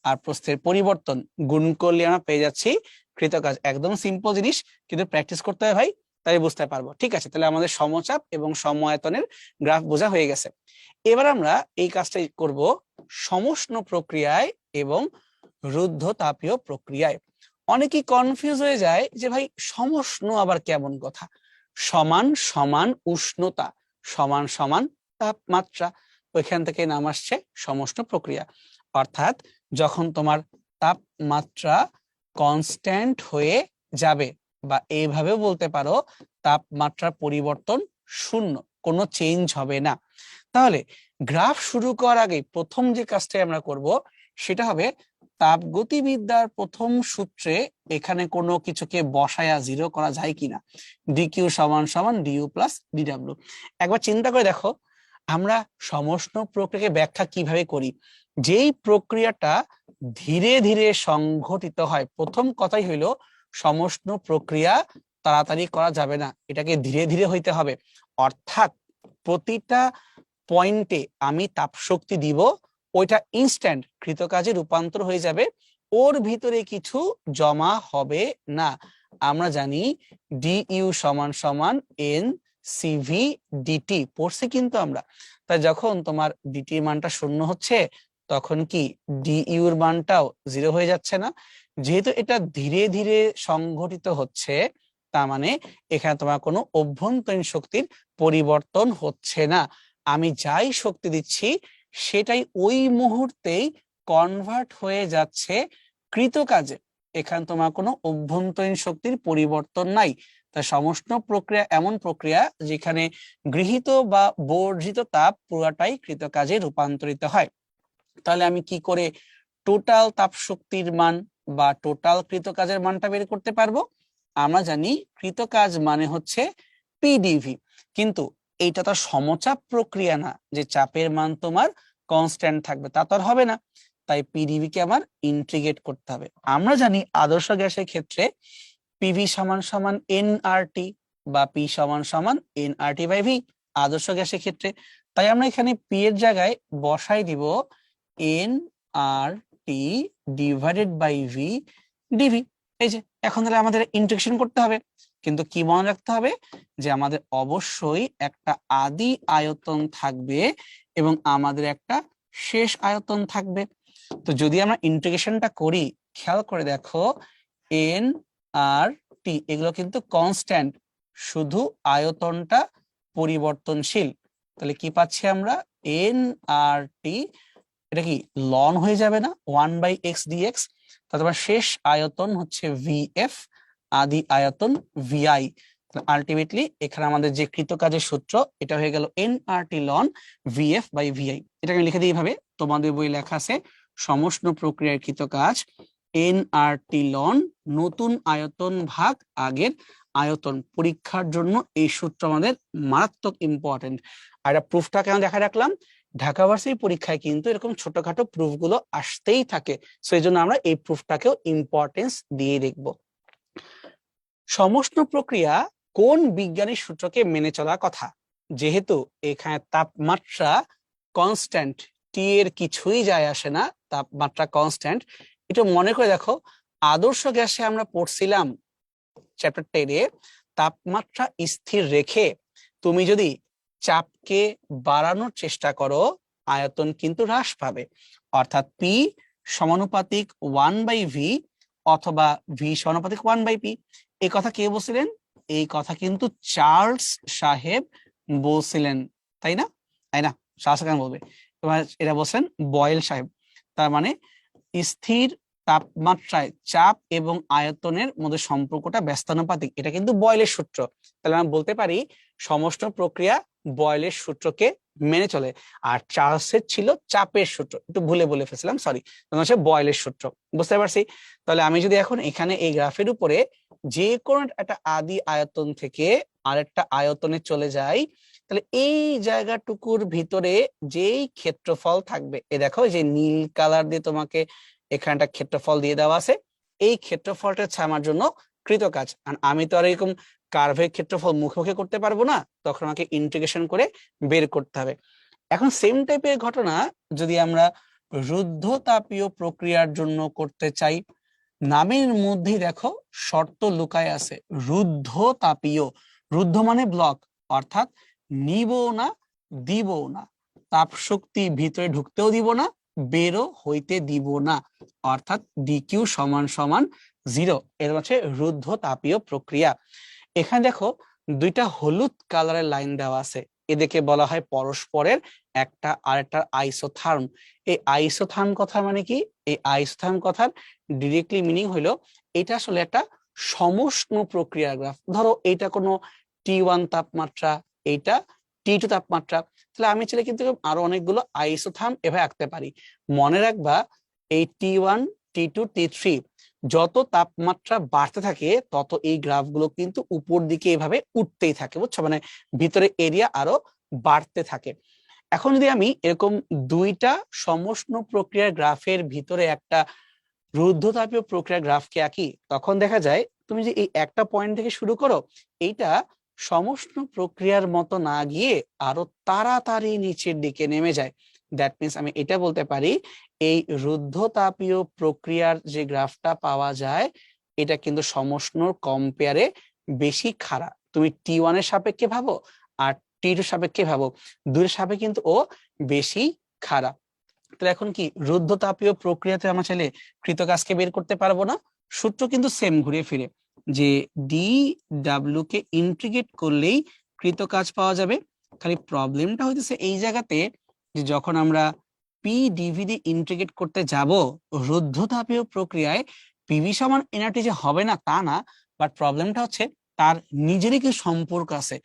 আর প্রস্থের পরিবর্তন গুণ করলে আমরা পেয়ে যাচ্ছি কৃতকাজ। একদম সিম্পল জিনিস, কিন্তু প্র্যাকটিস করতে হয় ভাই, তাই বুঝতে পারবো। ঠিক আছে, তাহলে আমাদের সমচাপ এবং সমআয়তনের গ্রাফ বোঝা হয়ে গেছে। এবার আমরা এই কাজটাই করব সমষ্ণ প্রক্রিয়ায় এবং রুদ্ধ তাপীয় প্রক্রিয়ায়। অনেকেই কনফিউজ হয়ে যায় যে ভাই সমষ্ণ আবার কেমন কথা? সমান সমান উষ্ণতা সমান সমান তাপমাত্রা, ওইখান থেকে নাম আসছে সমষ্ণ প্রক্রিয়া। অর্থাৎ যখন তোমার তাপমাত্রা কনস্ট্যান্ট হয়ে যাবে, বা এইভাবেও বলতে পারো তাপমাত্রার পরিবর্তন শূন্য, কোনো চেঞ্জ হবে না। তাহলে গ্রাফ শুরু করার আগে প্রথম যে কাজটা আমরা করব সেটা হবে তাপগতিবিদ্যার প্রথম সূত্রে এখানে কোনো কিছুকে বসায়া জিরো করা যায় কিনা। ডিকিউ সমান সমান ডিইউ প্লাস ডিডব্লিউ। একবার চিন্তা করে দেখো, আমরা সমষ্ণ প্রক্রিয়াকে ব্যাখ্যা কিভাবে করি? যেই প্রক্রিয়াটা ধীরে ধীরে সংঘটিত হয়, প্রথম কথাই হইলো সমষ্ণ প্রক্রিয়া তাড়াতাড়ি করা যাবে না, এটাকে ধীরে ধীরে হইতে হবে। অর্থাৎ প্রতিটা পয়েন্টে আমি তাপ শক্তি দিব, ওইটা ইনস্ট্যান্ট কৃতকাজে রূপান্তর হয়ে যাবে, ওর ভিতরে কিছু জমা হবে না। আমরা জানি ডিইউ সমান সমান এন সিভি ডিটি পড়ছি কিন্তু আমরা। তাই যখন তোমার ডিটি মানটা শূন্য হচ্ছে, তখন কি ডিইউ এর মানটাও জিরো হয়ে যাচ্ছে না? যেহেতু এটা ধীরে ধীরে সংঘটিত হচ্ছে, তার মানে এখানে তোমার কোনো অভ্যন্তরীণ শক্তির পরিবর্তন হচ্ছে না। আমি যাই শক্তি দিচ্ছি সেটাই ওই মুহূর্তেই কনভার্ট হয়ে যাচ্ছে কৃতকাজে। এখানে তোমার কোনো অভ্যন্তরীণ শক্তির পরিবর্তন নাই। তাই সমষ্ণ প্রক্রিয়া এমন প্রক্রিয়া যেখানে গৃহীত বা বর্জিত তাপ পুরাটাই কৃতকাজে রূপান্তরিত হয়। তাহলে আমি কি করে টোটাল তাপ শক্তির মান বা টোটাল কৃতকাজের মানটা বের করতে পারবো? আমরা জানি কৃতকাজ মানে হচ্ছে পিডিভি, কিন্তু এইটা তো সমচাপ প্রক্রিয়া না যে চাপের মান তোমার কনস্ট্যান্ট থাকবে, তা তো আর হবে না। তাই পিডিভি কে আমার ইন্টিগ্রেট করতে হবে। আমরা জানি আদর্শ গ্যাসের ক্ষেত্রে পিভি সমান সমান এনআরটি, বা পি সমান সমান এনআরটি বাই ভি আদর্শ গ্যাসের ক্ষেত্রে। তাই আমরা এখানে পি এর জায়গায় বসাই দিব N R T divided by V DV. এই যে এখন তাহলে আমাদের ইন্টিগ্রেশন করতে হবে, কিন্তু কি মনে রাখতে হবে যে আমাদের অবশ্যই একটা আদি আয়তন থাকবে এবং আমাদের একটা শেষ আয়তন থাকবে। তো যদি আমরা ইন্টিগ্রেশনটা করি, খেয়াল করে দেখো এন আর টি এগুলো কিন্তু কনস্ট্যান্ট, শুধু আয়তনটা পরিবর্তনশীল। তাহলে কি পাচ্ছি আমরা? এন আর টি, এটা কি লন হয়ে যাবে না? 1/x dx। তারপর শেষ আয়তন হচ্ছে ভিএফ, আদি আয়তন ভিআই। আলটিমেটলি এখানে আমাদের যে কৃতকাজের সূত্র, এটা হয়ে গেল N R T ln VF by VI. এটাকে লিখে দিই এইভাবে, তোমাদের বই লেখা আছে সমষ্ণ প্রক্রিয়ার কৃতকাজ এন আর টি লন নতুন আয়তন ভাগ আগের আয়তন পরীক্ষার জন্য এই সূত্র আমাদের মারাত্মক ইম্পর্টেন্ট। আর এটা প্রুফটা কেন দেখা রাখলাম, ঢাকা ভার্সিটি পরীক্ষায় কিন্তু এরকম ছোটখাটো প্রুফ গুলো আসতেই থাকে, সো এই জন্য আমরা এই প্রুফটাকেও ইম্পর্টেন্স দিয়ে দেখবো। সমষ্ণ প্রক্রিয়া কোন বিজ্ঞানী সূত্রকে মেনে চলার কথা? যেহেতু এখানে তাপমাত্রা কনস্ট্যান্ট, টি এর কিছুই যায় আসে না, তাপমাত্রা কনস্ট্যান্ট। একটু মনে করে দেখো, আদর্শ গ্যাসে আমরা পড়ছিলাম চ্যাপ্টার 10-এ, তাপমাত্রা স্থির রেখে তুমি যদি চাপকে বাড়ানোর চেষ্টা করো, আয়তন কিন্তু হ্রাস পাবে। অর্থাৎ পি সমানুপাতিক 1/v অথবা ভি সমানুপাতিক 1/p। এই কথা কে বলছিলেন? এই কথা কিন্তু চার্লস সাহেব বলছিলেন, তাই না? তাই না, চার্লস কেন বলবে? এবার এটা বলছেন বয়েল সাহেব। তার মানে স্থির তাপমাত্রায় চাপ এবং আয়তনের মধ্যে সম্পর্কটা ব্যস্তানুপাতিক, এটা কিন্তু বয়েলের সূত্র। তাহলে আমরা বলতে পারি সমষ্ণ প্রক্রিয়া বয়েলের সূত্রকে মেনে চলে। আর চার্লসের ছিল চাপের সূত্র, একটু ভুলে বলে ফেলছিলাম, সরি, হচ্ছে বয়েলের সূত্র। বুঝতে পারছি? তাহলে আমি যদি এখন এখানে এই গ্রাফের উপরে যে কোনো একটা আদি আয়তন থেকে আরেকটা আয়তনে চলে যাই, তাহলে এই জায়গাটুকুর ভিতরে যেই ক্ষেত্রফল থাকবে, এ দেখো যে নীল কালার দিয়ে তোমাকে এখানে একটা ক্ষেত্রফল দিয়ে দেওয়া আছে, এই ক্ষেত্রফলটা হচ্ছে আমার জন্য কৃতকাজ। আর আমি তো আর এরকম কার্ভের ক্ষেত্রফল মুখে মুখে করতে পারবো না, তখন আমাকে ইন্টিগ্রেশন করে বের করতে হবে। এখন সেম টাইপের ঘটনা যদি আমরা রুদ্ধ তাপীয় প্রক্রিয়ার জন্য করতে চাই, নামের মধ্যেই দেখো শর্ত লুকায় আছে, রুদ্ধ তাপীয়। রুদ্ধ মানে ব্লক, অর্থাৎ নিব না, দিব না, তাপ শক্তি ভিতরে ঢুকতেও দিব না, বেরো হইতে দিব না, অর্থাৎ ডিকিউ সমান সমান 0। এর হচ্ছে রুদ্ধ তাপীয় প্রক্রিয়া। এখানে দেখো দুইটা হলুদ কালারের লাইন দেওয়া আছে, এদেরকে বলা হয় পরস্পরের একটা আরেকটার আইসোথার্ম। এই আইসোথার্ম কথা মানে কি? এই আইসোথার্ম কথার ডিরেক্টলি মিনিং হইলো এটা আসলে একটা সমষ্ণ প্রক্রিয়ার গ্রাফ। ধরো এইটা কোনো T1 তাপমাত্রা, এইটা T2 তাপমাত্রা, তাহলে আমি চাইলে কিন্তু আরো অনেকগুলো আইসোথার্ম এভাবে আঁকতে পারি। মনে রাখবা এই T1, T2, T3 যত তাপমাত্রা বাড়তে থাকে তত এই গ্রাফগুলো কিন্তু উপর দিকে এভাবে উঠতেই থাকে, বুঝছো? মানে ভিতরে এরিয়া আরো বাড়তে থাকে। এখন যদি আমি এরকম দুইটা সমষ্ণ প্রক্রিয়ার গ্রাফের ভিতরে একটা রুদ্ধতাপীয় প্রক্রিয়ার গ্রাফকে আঁকি, তখন দেখা যায় তুমি যে এই একটা পয়েন্ট থেকে শুরু করো, এইটা সমষ্ণ প্রক্রিয়ার মতো না গিয়ে আরো তাড়াতাড়ি নিচের দিকে নেমে যায়। দ্যাট মিনস আমি এটা বলতে পারি এই রুদ্ধতাপীয় প্রক্রিয়ার যে গ্রাফটা পাওয়া যায়, এটা কিন্তু সমষ্ণর কম্পেয়ারে বেশি খাড়া। তুমি T1 এর সাপেক্ষে ভাবো আর T2 সাপেক্ষে ভাবো, দুইয়ের সাপেক্ষে কিন্তু ও বেশি খাড়া। তাহলে এখন কি রুদ্ধতাপীয় প্রক্রিয়াতে আমরা চাইলে কৃতকাজকে বের করতে পারবো না? সূত্র কিন্তু সেম ঘুরে ফিরে, যে ডি ডাব্লিউ কে ইন্টিগ্রেট করলেই কৃতকাজ পাওয়া যাবে। খালি প্রবলেমটা হইতেছে এই জায়গাতে যে যখন আমরা পি ডিভি দিয়ে ইন্টিগ্রেট করতে যাব রুদ্ধতাপীয় প্রক্রিয়ায়, পিভি সমান এনআরটি যে হবে না তা না, বাট প্রবলেমটা হচ্ছে তার নিজেরই কিছু সম্পর্ক আছে।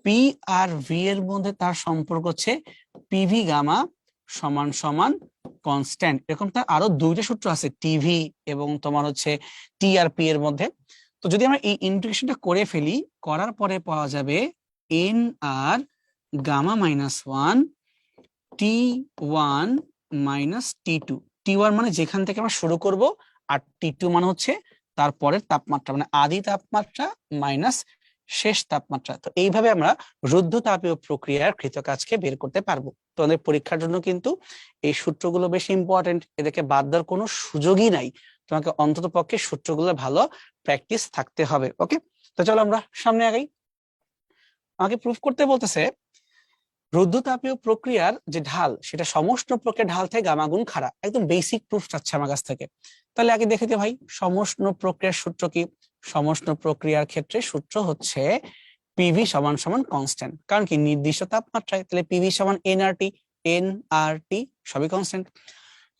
পি আর ভি এর মধ্যে তার সম্পর্ক হচ্ছে পিভি গামা সমান সমান কনস্ট্যান্ট। এরকম তার আরো দুইটা সূত্র আছে টিভি এবং তোমার হচ্ছে টিআরপি এর মধ্যে। তো যদি আমরা এই ইন্টিগ্রেশনটা করে ফেলি, করার পরে পাওয়া যাবে N R gamma -1 T1 T2। T1 মানে যেখান থেকে আমরা শুরু করব, আর T2 মানে হচ্ছে তারপরের তাপমাত্রা, মানে আদি তাপমাত্রা মাইনাস শেষ তাপমাত্রা। তো এইভাবে আমরা রুদ্ধতাপীয় প্রক্রিয়ার কৃতকাজকে বের করতে পারবো। তো আমাদের পরীক্ষার জন্য কিন্তু এই সূত্রগুলো বেশি ইম্পর্টেন্ট, এদেরকে বাদ দেওয়ার কোনো সুযোগই নাই। তোমাকে অন্তত পক্ষে সূত্রগুলো ভালো প্র্যাকটিস থাকতে হবে। ওকে, তো চলো আমরা সামনে আগাই। আমাকে প্রুফ করতে বলতেছে রুদ্ধতাপীয় প্রক্রিয়ার যে ঢাল সেটা সমষ্ণ প্রক্রিয়ার ঢাল থেকে গামা গুণ খাড়া। একদম বেসিক প্রুফ চাচ্ছে আমার কাছ থেকে। তাহলে আগে দেখে দিই ভাই সমষ্ণ প্রক্রিয়ার সূত্র কি। সমষ্ণ প্রক্রিয়ার ক্ষেত্রে সূত্র হচ্ছে পিভি সমান সমান কনস্ট্যান্ট, কারণ কি নির্দিষ্ট তাপমাত্রায়, তাহলে পিভি সমান এনআরটি, এনআরটি সবই কনস্ট্যান্ট।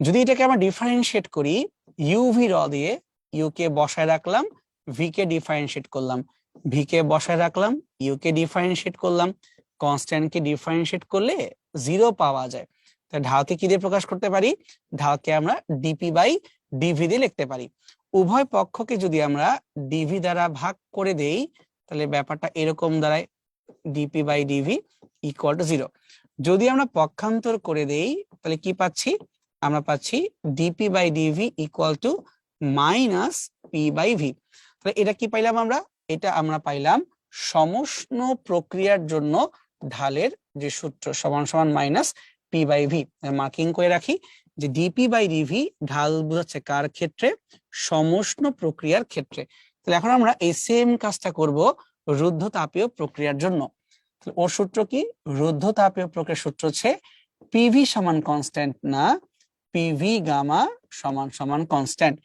যদি এটাকে আমরা ডিফারেন্সিয়েট করি, ইউভি র দিয়ে ইউ কে বসায় রাখলাম, ভি কে ডিফারেন্সিয়েট করলাম, ভি কে বসায় রাখলাম, ইউ কে ডিফারেন্সিয়েট করলাম, কনস্ট্যান্ট কে ডিফারেন্সিয়েট করলে 0 পাওয়া যায়। তাহলে ঢালকে কি দিয়ে প্রকাশ করতে পারি? ঢালকে আমরা ডিপি বাই ডিভি দিয়ে লিখতে পারি। উভয় পক্ষকে যদি আমরা ডিভি দ্বারা ভাগ করে দেই, তাহলে ব্যাপারটা এরকম দাঁড়ায় DP by DV equal to 0। যদি আমরা পক্ষান্তর করে দেই তাহলে কি পাচ্ছি, আমরা পাচ্ছি DP by DV equal to minus P by V. তাহলে এটা কি পাইলাম আমরা, এটা আমরা পাইলাম সমষ্ণ প্রক্রিয়ার জন্য ঢালের যে সূত্র সমান সমান minus P by V. Marking করে রাখি যে ডিপি বাই ডিভি ঢাল বোঝাচ্ছে কার ক্ষেত্রে, সমষ্ণ প্রক্রিয়ার ক্ষেত্রে। তাহলে এখন আমরা এই সেম কাজটা করব রুদ্ধতাপীয় প্রক্রিয়ার জন্য। ওর সূত্র কি, রুদ্ধতাপীয় প্রক্রিয়ার সূত্র হচ্ছে পিভি সমান কনস্ট্যান্ট না, পিভি গামা সমান সমান কনস্ট্যান্ট।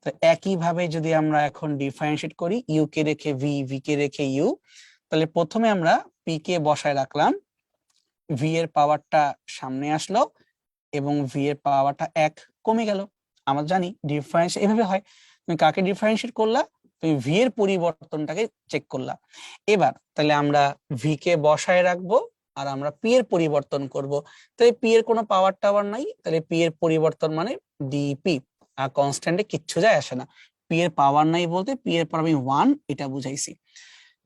তো একইভাবে যদি আমরা এখন ডিফারেন্সিয়েট করি, ইউ কে রেখে ভি, ভি কে রেখে ইউ, তাহলে প্রথমে আমরা পি কে বসায় রাখলাম, ভি এর পাওয়ারটা সামনে আসলো এবং ভি এর পাওয়ারটা 1 কমে গেল। আমরা জানি ডিফারেন্স এভাবে হয়, তুমি কাকে ডিফারেন্সিয়েট করলা, তুমি ভি এর পরিবর্তনটাকে চেক করলা। এবার তাহলে আমরা ভি কে বসায় রাখবো আর আমরা পি এর পরিবর্তন করব। তাহলে পি এর কোনো পাওয়ার টাওয়ার নাই, তাহলে পি এর পরিবর্তন মানে ডিপি, আর কনস্ট্যান্টে কিচ্ছু যায় আসে না। পি এর পাওয়ার নাই বলতে পি এর পর আমি 1 এটা বুঝাইছি।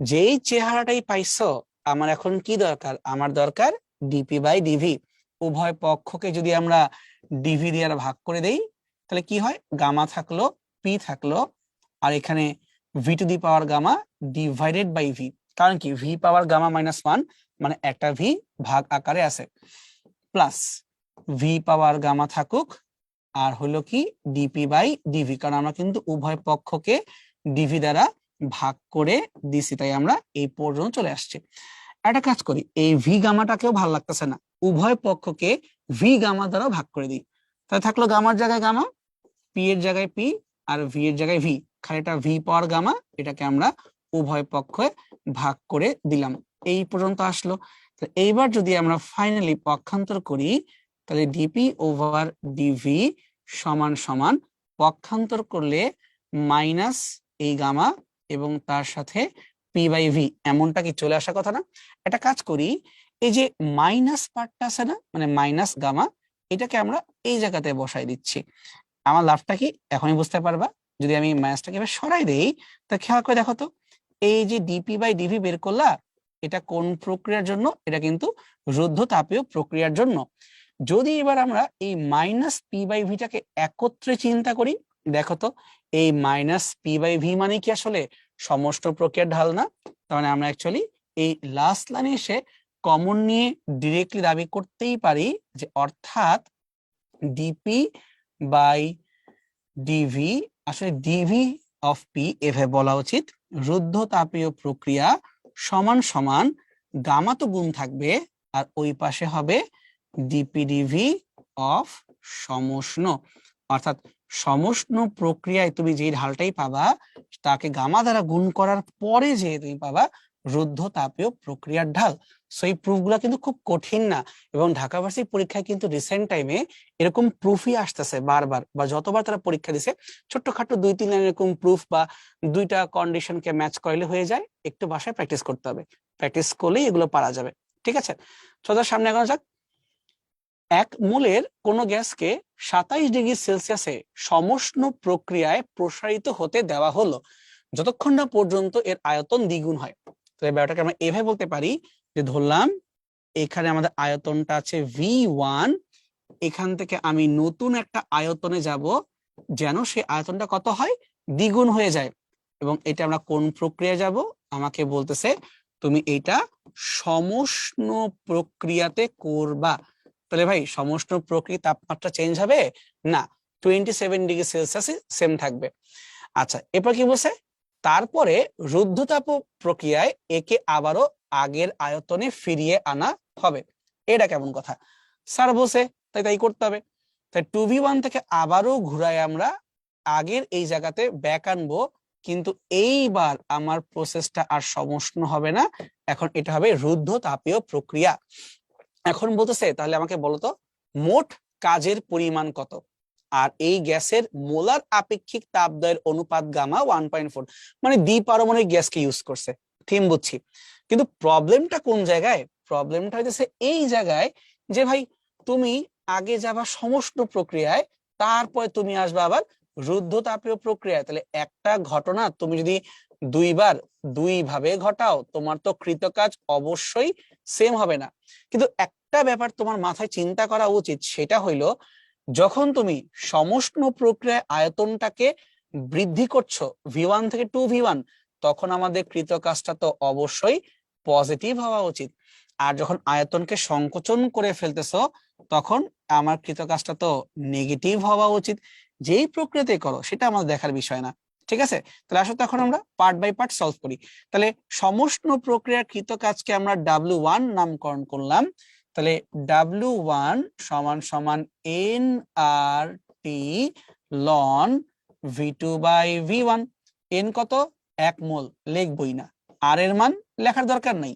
যেই চেহারাটাই পাইছো, আমার এখন কি দরকার, আমার দরকার ডিপি বাই ডিভি। উভয় পক্ষকে যদি আমরা ডিভি দিয়ে ভাগ করে দেই তাহলে কি হয়, গামা থাকলো, পি থাকলো, আর এখানে V to the power gamma divided by V. কারণ কি, ভি পাওয়ার গামা মাইনাস 1 মানে একটা ভি ভাগ আকারে আছে, প্লাস ভি পাওয়ার গামা থাকুক আর হলো কি ডিপি বাই ডিভি, কারণ আমরা কিন্তু উভয় পক্ষকে ডিভি দ্বারা ভাগ করে দিছি, তাই আমরা এই পর্যন্ত চলে আসছি। একটা কাজ করি, এই ভি গামাটাকেও ভালো লাগতেছে না, উভয় পক্ষকে ভি গামা দ্বারা ভাগ করে দিই। তাহলে থাকলো গামার জায়গায় গামা, পি এর জায়গায় পি, আর ভি এর জায়গায় ভি, খালি এটা ভি পাওয়ার গামা, এটাকে আমরা উভয় পক্ষে ভাগ করে দিলাম। এই পর্যন্ত আসলো। এইবার যদি আমরা ফাইনালি পক্ষান্তর করি তাহলে ডিপি ওভার ডিভি সমান সমান, পক্ষান্তর করলে মাইনাস এই গামা এবং তার সাথে পি বাই ভি, এমনটা কি চলে আসার কথা না? একটা কাজ করি, এই যে মাইনাস পার্টটা আছে না, মানে মাইনাস গামা, এটাকে আমরা এই জায়গাতে বসাই দিচ্ছি। আমার লাভটা কি এখনই বুঝতে পারবা। যদি আমি মাইনাসটাকে এবার সরাই দেই তা খেয়াল করে দেখো তো, এই যে ডিপি বাই ডিভি বের করলা, এটা কোন প্রক্রিয়ার জন্য, এটা কিন্তু রুদ্ধতাপীয় প্রক্রিয়ার জন্য। যদি এবার আমরা এই মাইনাস পি বাই ভিটাকে একত্রে চিন্তা করি, দেখো তো এই মাইনাস পি বাই ভি মানে কি আসলে সমষ্ণ প্রক্রিয়ার ঢাল না? তার মানে আমরা অ্যাকচুয়ালি এই লাস্ট লাইনে এসে কমন নিয়ে ডিরেক্টলি দাবি করতেই পারি যে অর্থাৎ ডিপি বাই ডিভি, আসলে ডিভি অফ পি এভাবে বলা উচিত, রুদ্ধতাপীয় প্রক্রিয়া সমান সমান গামা তো গুণ থাকবে আর ওই পাশে হবে ডিপিডিভি অফ সমষ্ণ। অর্থাৎ সমষ্ণ প্রক্রিয়ায় তুমি যে ঢালটাই পাবা তাকে গামা দ্বারা গুণ করার পরে যে তুমি পাবা রুদ্ধতাপীয় প্রক্রিয়ার ঢাল। সো এই প্রুফ গুলা কিন্তু খুব কঠিন না, এবং ঢাকা ভার্সিটির পরীক্ষায় কিন্তু রিসেন্ট টাইমে এরকম প্রুফই আসতেছে বারবার, বা যতবার তারা পরীক্ষা দিছে ছোট্টখাটো 2-3 লাইনের এরকম প্রুফ বা দুইটা কন্ডিশনকে ম্যাচ করলে হয়ে যায়। একটু বাসায় প্র্যাকটিস করতে হবে, প্র্যাকটিস করলেই এগুলো পারা যাবে। ঠিক আছে, চলো সামনে এগোনো যাক। এক মোলের কোন গ্যাসকে 27 ডিগ্রি সেলসিয়াসে সমষ্ণ প্রক্রিয়ায় প্রসারিত হতে দেওয়া হলো যতক্ষণ না পর্যন্ত এর আয়তন দ্বিগুণ হয়। তো এই ব্যাপারটাকে আমরা এভাবে বলতে পারি যে ধরলাম এখানে আমাদের আয়তনটা আছে V1, এখান থেকে আমি নতুন একটা আয়তনে যাব যেন সে আয়তনটা কত হয়, দ্বিগুণ হয়ে যায়। এবং এটা আমরা কোন প্রক্রিয়ায় যাব, আমাকে বলতেছে তুমি এটা সমষ্ণ প্রক্রিয়াতে করবা। তাহলে ভাই সমষ্ণ প্রক্রিয়া তাপমাত্রা চেঞ্জ হবে না, 27 ডিগ্রি সেলসিয়াস সেম থাকবে। আচ্ছা, এরপর কি বলছে, তারপরে রুদ্ধতাপ প্রক্রিয়ায় একে আবারও আগের আয়তনে ফিরিয়ে আনা হবে। এটা কেমন কথা? স্যার বলছে তাই তাই করতে হবে। তাই 2v1 থেকে আবারও ঘুরায় আমরা আগের এই জায়গাতে ব্যাক আনবো, কিন্তু এইবার আমার প্রসেসটা আর সমষ্ণ হবে না, এখন এটা হবে রুদ্ধতাপীয় প্রক্রিয়া। এখন বলতেছে তাহলে আমাকে বলতো মোট কাজের পরিমাণ কত, আর এই গ্যাসের মোলার আপেক্ষিক তাপদ্বয়ের অনুপাত গামা 1.4, মানে দ্বিপারমাণবিক গ্যাসকে ইউজ করছে। থিম বুঝছি, কিন্তু প্রবলেমটা কোন জায়গায়, প্রবলেমটা হইতেছে এই জায়গায় যে ভাই তুমি আগে যাবা সমষ্ণ প্রক্রিয়ায়, তারপরে তুমি আসবা আবার রুদ্ধতাপীয় প্রক্রিয়ায়। তাহলে একটা ঘটনা তুমি যদি দুইবার দুই ভাবে ঘটাও, তোমার তো কৃতকাজ অবশ্যই সেম হবে না। কিন্তু একটা ব্যাপার তোমার মাথায় চিন্তা করা উচিত, সেটা হইলো যখন তুমি সমষ্ণ প্রক্রিয়ায় আয়তনটাকে বৃদ্ধি করছো V1 থেকে 2V1, তখন আমাদের কৃতকাজটা তো অবশ্যই পজিটিভ হওয়া উচিত। আর যখন আয়তনকে সংকোচন করে ফেলতেছো, তখন আমার কৃতকাজটা তো নেগেটিভ হওয়া উচিত। যেই প্রক্রিয়াতে করো সেটা আমাদের দেখার বিষয় না, ঠিক আছে? তাহলে আসলে তখন আমরা পার্ট বাই পার্ট সলভ করি। তাহলে সমষ্ণ প্রক্রিয়ার কৃতকাজকে আমরা W1 নামকরণ করলাম। তাহলে W1 সমান সমান nRT loan V2 by V1। N কত? 1 মোল, লিখবই না। আর এর মান লেখার দরকার নাই।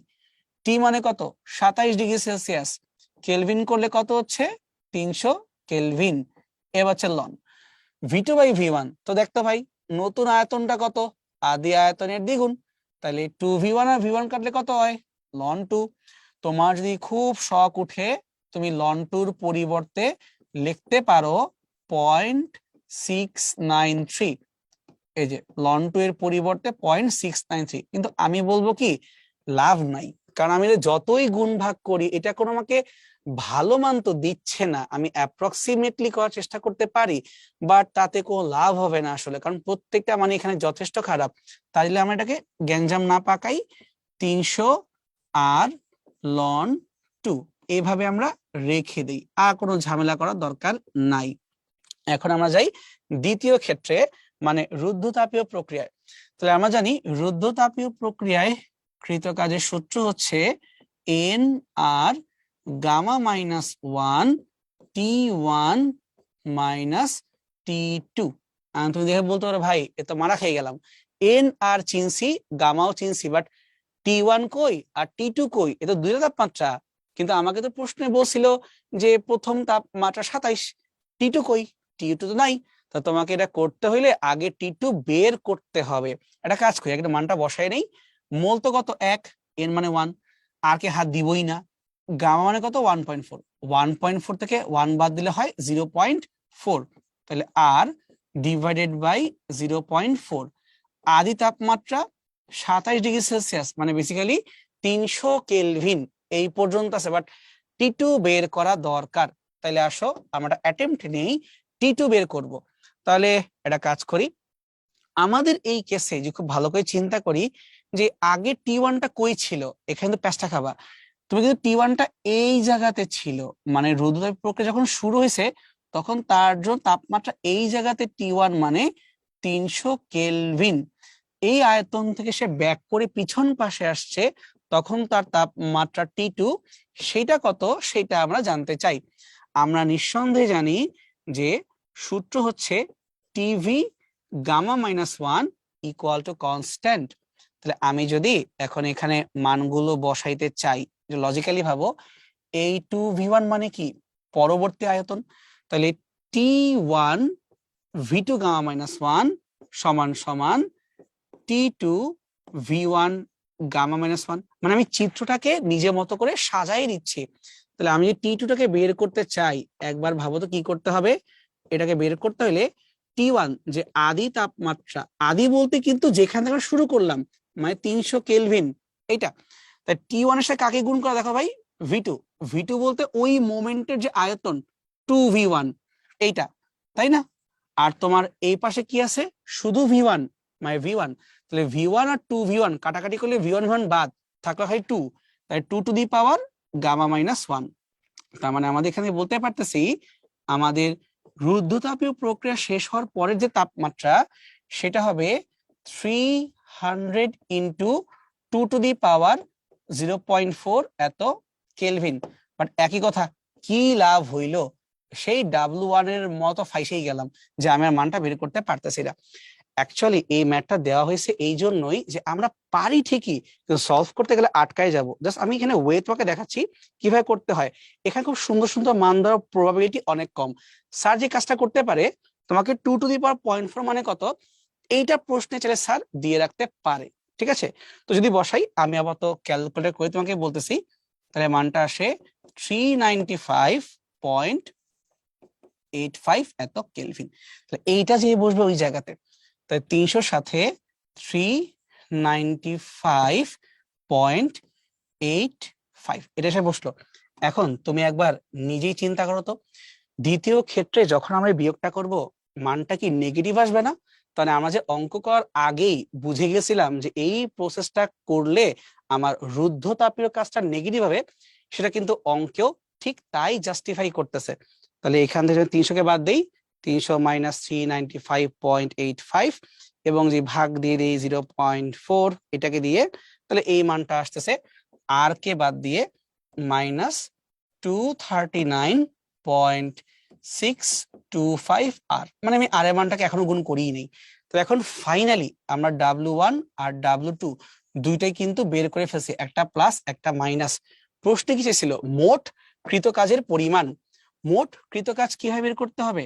টি মানে কত? 27 ডিগ্রি সেলসিয়াস। কেলভিন করলে কত হচ্ছে? 300 কেলভিন। এবার হচ্ছে লন V2 বাই V1। তো দেখতো ভাই, নতুন আয়তনটা কত? আদি আয়তনের দ্বিগুণ। তাহলে 2V1 আর V1 কাটলে কত হয়? লন 2। তোমার যদি খুব শখ উঠে, তুমি লন 2-র পরিবর্তে লিখতে পারো 0.693। এই যে লন 2 এর পরিবর্তে 0.693, কিন্তু আমি বলবো কি, লাভ নাই। কারণ আমি যতই গুণ ভাগ করি, এটা কোনো আমাকে ভালো মান তো দিচ্ছে না। আমি অ্যাপ্রক্সিমেটলি করার চেষ্টা করতে পারি, বাট তাতে কোনো লাভ হবে না আসলে, কারণ প্রত্যেকটা মানে এখানে যথেষ্ট খারাপ। তাইলে আমরা এটাকে গ্যাঞ্জাম না পাকাই 300 আর লন 2 এইভাবে আমরা রেখে দিই, আর কোনো ঝামেলা করার দরকার নাই। এখন আমরা যাই দ্বিতীয় ক্ষেত্রে, মানে রুদ্ধতাপীয় প্রক্রিয়ায়। তাহলে আমরা জানি রুদ্ধতাপীয় প্রক্রিয়ায় কৃতকাজের সূত্র হচ্ছে n R gamma minus 1 T1 minus T2। তুমি দেখে বলতে পারো, ভাই এ তো মারা খেয়ে গেলাম, এন আর চিনছি, গামাও চিনছি, বাট T1 কই আর T2 কই? এ তো দুইটা তাপমাত্রা। কিন্তু আমাকে তো প্রশ্নে বলছিল যে প্রথম তাপমাত্রা 27, T2 কই? T2 তো নাই। তা তোমাকে এটা করতে হইলে আগে T2 বের করতে হবে। একটা কাজ করি, একটা মানটা বসাই নেই। মোল তো কত? 1, এন মানে 1, আর কে হাত দিবই না। গামা মানে কত? 1.4। 1.4 থেকে 1 বাদ দিলে হয় 0.4। তাহলে আর ডিভাইডেড বাই 0.4। আদি তাপমাত্রা 27 ডিগ্রি সেলসিয়াস, মানে বেসিক্যালি 300 কেলভিন এই পর্যন্ত আছে, বাট T2 বের করা দরকার। তাহলে আসো আমরা অ্যাটেম্প্ট নেই, T2 বের করব। তাহলে একটা কাজ করি, আমাদের এই কেসে যে খুব ভালো করে চিন্তা করি যে আগে T1টা কই ছিল। এখানে তো প্যাচটা খাবা, তুমি কিন্তু T1টা এই জায়গাতে ছিল, মানে রুদ্ধতাপ প্রক্রিয়া যখন শুরু হয়েছে তখন তার জন্য তাপমাত্রা এই জায়গাতে T1 মানে 300 কেলভিন। এই আয়তন থেকে সে ব্যাক করে পিছন পাশে আসছে, তখন তার তাপমাত্রা T2 সেটা কত সেটা আমরা জানতে চাই। আমরা নিঃসন্দেহে জানি যে সূত্র হচ্ছে TV gamma minus 1 equal to constant. তাহলে আমি যদি এখন এখানে মানগুলো বসাইতে চাই, লজিক্যালি ভাবো, এই 2V1 মানে কি? পরবর্তী আয়তন। তাহলে T1 V2 গামা মাইনাস 1 সমান সমান T2 V1 গামা মাইনাস 1। মানে আমি চিত্রটাকে নিজের মতো করে সাজাই দিচ্ছি। তাহলে আমি যদি T2টাকে বের করতে চাই, একবার ভাবো তো কি করতে হবে। এটাকে বের করতে হলে T1 যে আদি তাপমাত্রা, আদি বলতে কিন্তু যেখান থেকে শুরু করলাম, মানে 300 কেলভিন এইটা। তাই T1 এর সাথে কাকে গুণ করা? দেখো ভাই, V2। V2 বলতে ওই মোমেন্টের যে আয়তন 2V1 এইটা, তাই না? আর তোমার এই পাশে কি আছে? শুধু V1, মানে V1। তাহলে V1 আর 2V1 কাটাকাটি করলে V1 V1 বাদ, থাকলো হয় 2। তাই 2 to the power gamma minus 1। তার মানে আমাদের এখানে বলতে পারতেছি আমাদের রুদ্ধতাপীয় প্রক্রিয়া শেষ হওয়ার পরের যে তাপমাত্রা, সেটা হবে 300 ইন্টু 2 টু দি পাওয়ার 0.4 এত কেলভিন। বাট একই কথা, কি লাভ হইলো? সেই W1 এর মতো ফাইসেই গেলাম যে আমি আর মানটা বের করতে পারতেছি না। অ্যাকচুয়ালি এই ম্যাথটা দেওয়া হয়েছে এই জন্যই যে আমরা পারি ঠিকই, কিন্তু সলভ করতে গেলে আটকায় যাব। জাস্ট আমি এখানে ওয়ে তোমাকে দেখাচ্ছি কিভাবে করতে হয়। এখানে খুব সুন্দর সুন্দর মান দেওয়ার প্রবাবিলিটি অনেক কম। স্যার যে কাজটা করতে পারে, তোমাকে 2 টু দি পাওয়ার 0.4 মানে কত, এইটা প্রশ্নে চাইলে স্যার দিয়ে রাখতে পারে। ঠিক আছে? তো যদি বসাই, আমি আবার তো ক্যালকুলেট করে তোমাকে বলতেছি। তাহলে মানটা আসে 395.85 এত কেলভিন। তাহলে এইটা যে বসবে ওই জায়গাতে, তাই 300 সাথে 3 95.85, এটা এসে বসলো। এখন তুমি একবার নিজেই চিন্তা করো তো, দ্বিতীয় ক্ষেত্রে যখন আমরা বিয়োগটা করব, মানটা কি নেগেটিভ আসবে না? তাহলে আমরা যে অঙ্ক করার আগেই বুঝে গেছিলাম যে এই প্রসেসটা করলে আমার রুদ্ধতাপীয় কাজটা নেগেটিভ হবে, সেটা কিন্তু অঙ্কেও ঠিক তাই জাস্টিফাই করতেছে। তাহলে এখান থেকে 300 কে বাদ দেই, 300 মাইনাস 395.85, এবং যে ভাগ দিয়ে দিই 0.4 এটাকে দিয়ে, তাহলে এই মানটা আসতেছে আর কে বাদ দিয়ে -239.625 আর, মানে আমি আর এর মানটাকে এখনো গুণ করিই নেই। তো এখন ফাইনালি আমরা W1 আর W2 দুইটাই কিন্তু বের করে ফেলছি, একটা প্লাস একটা মাইনাস। প্রশ্নে কি ছিল? মোট কৃত কাজের পরিমাণ। মোট কৃত কাজ কিভাবে বের করতে হবে?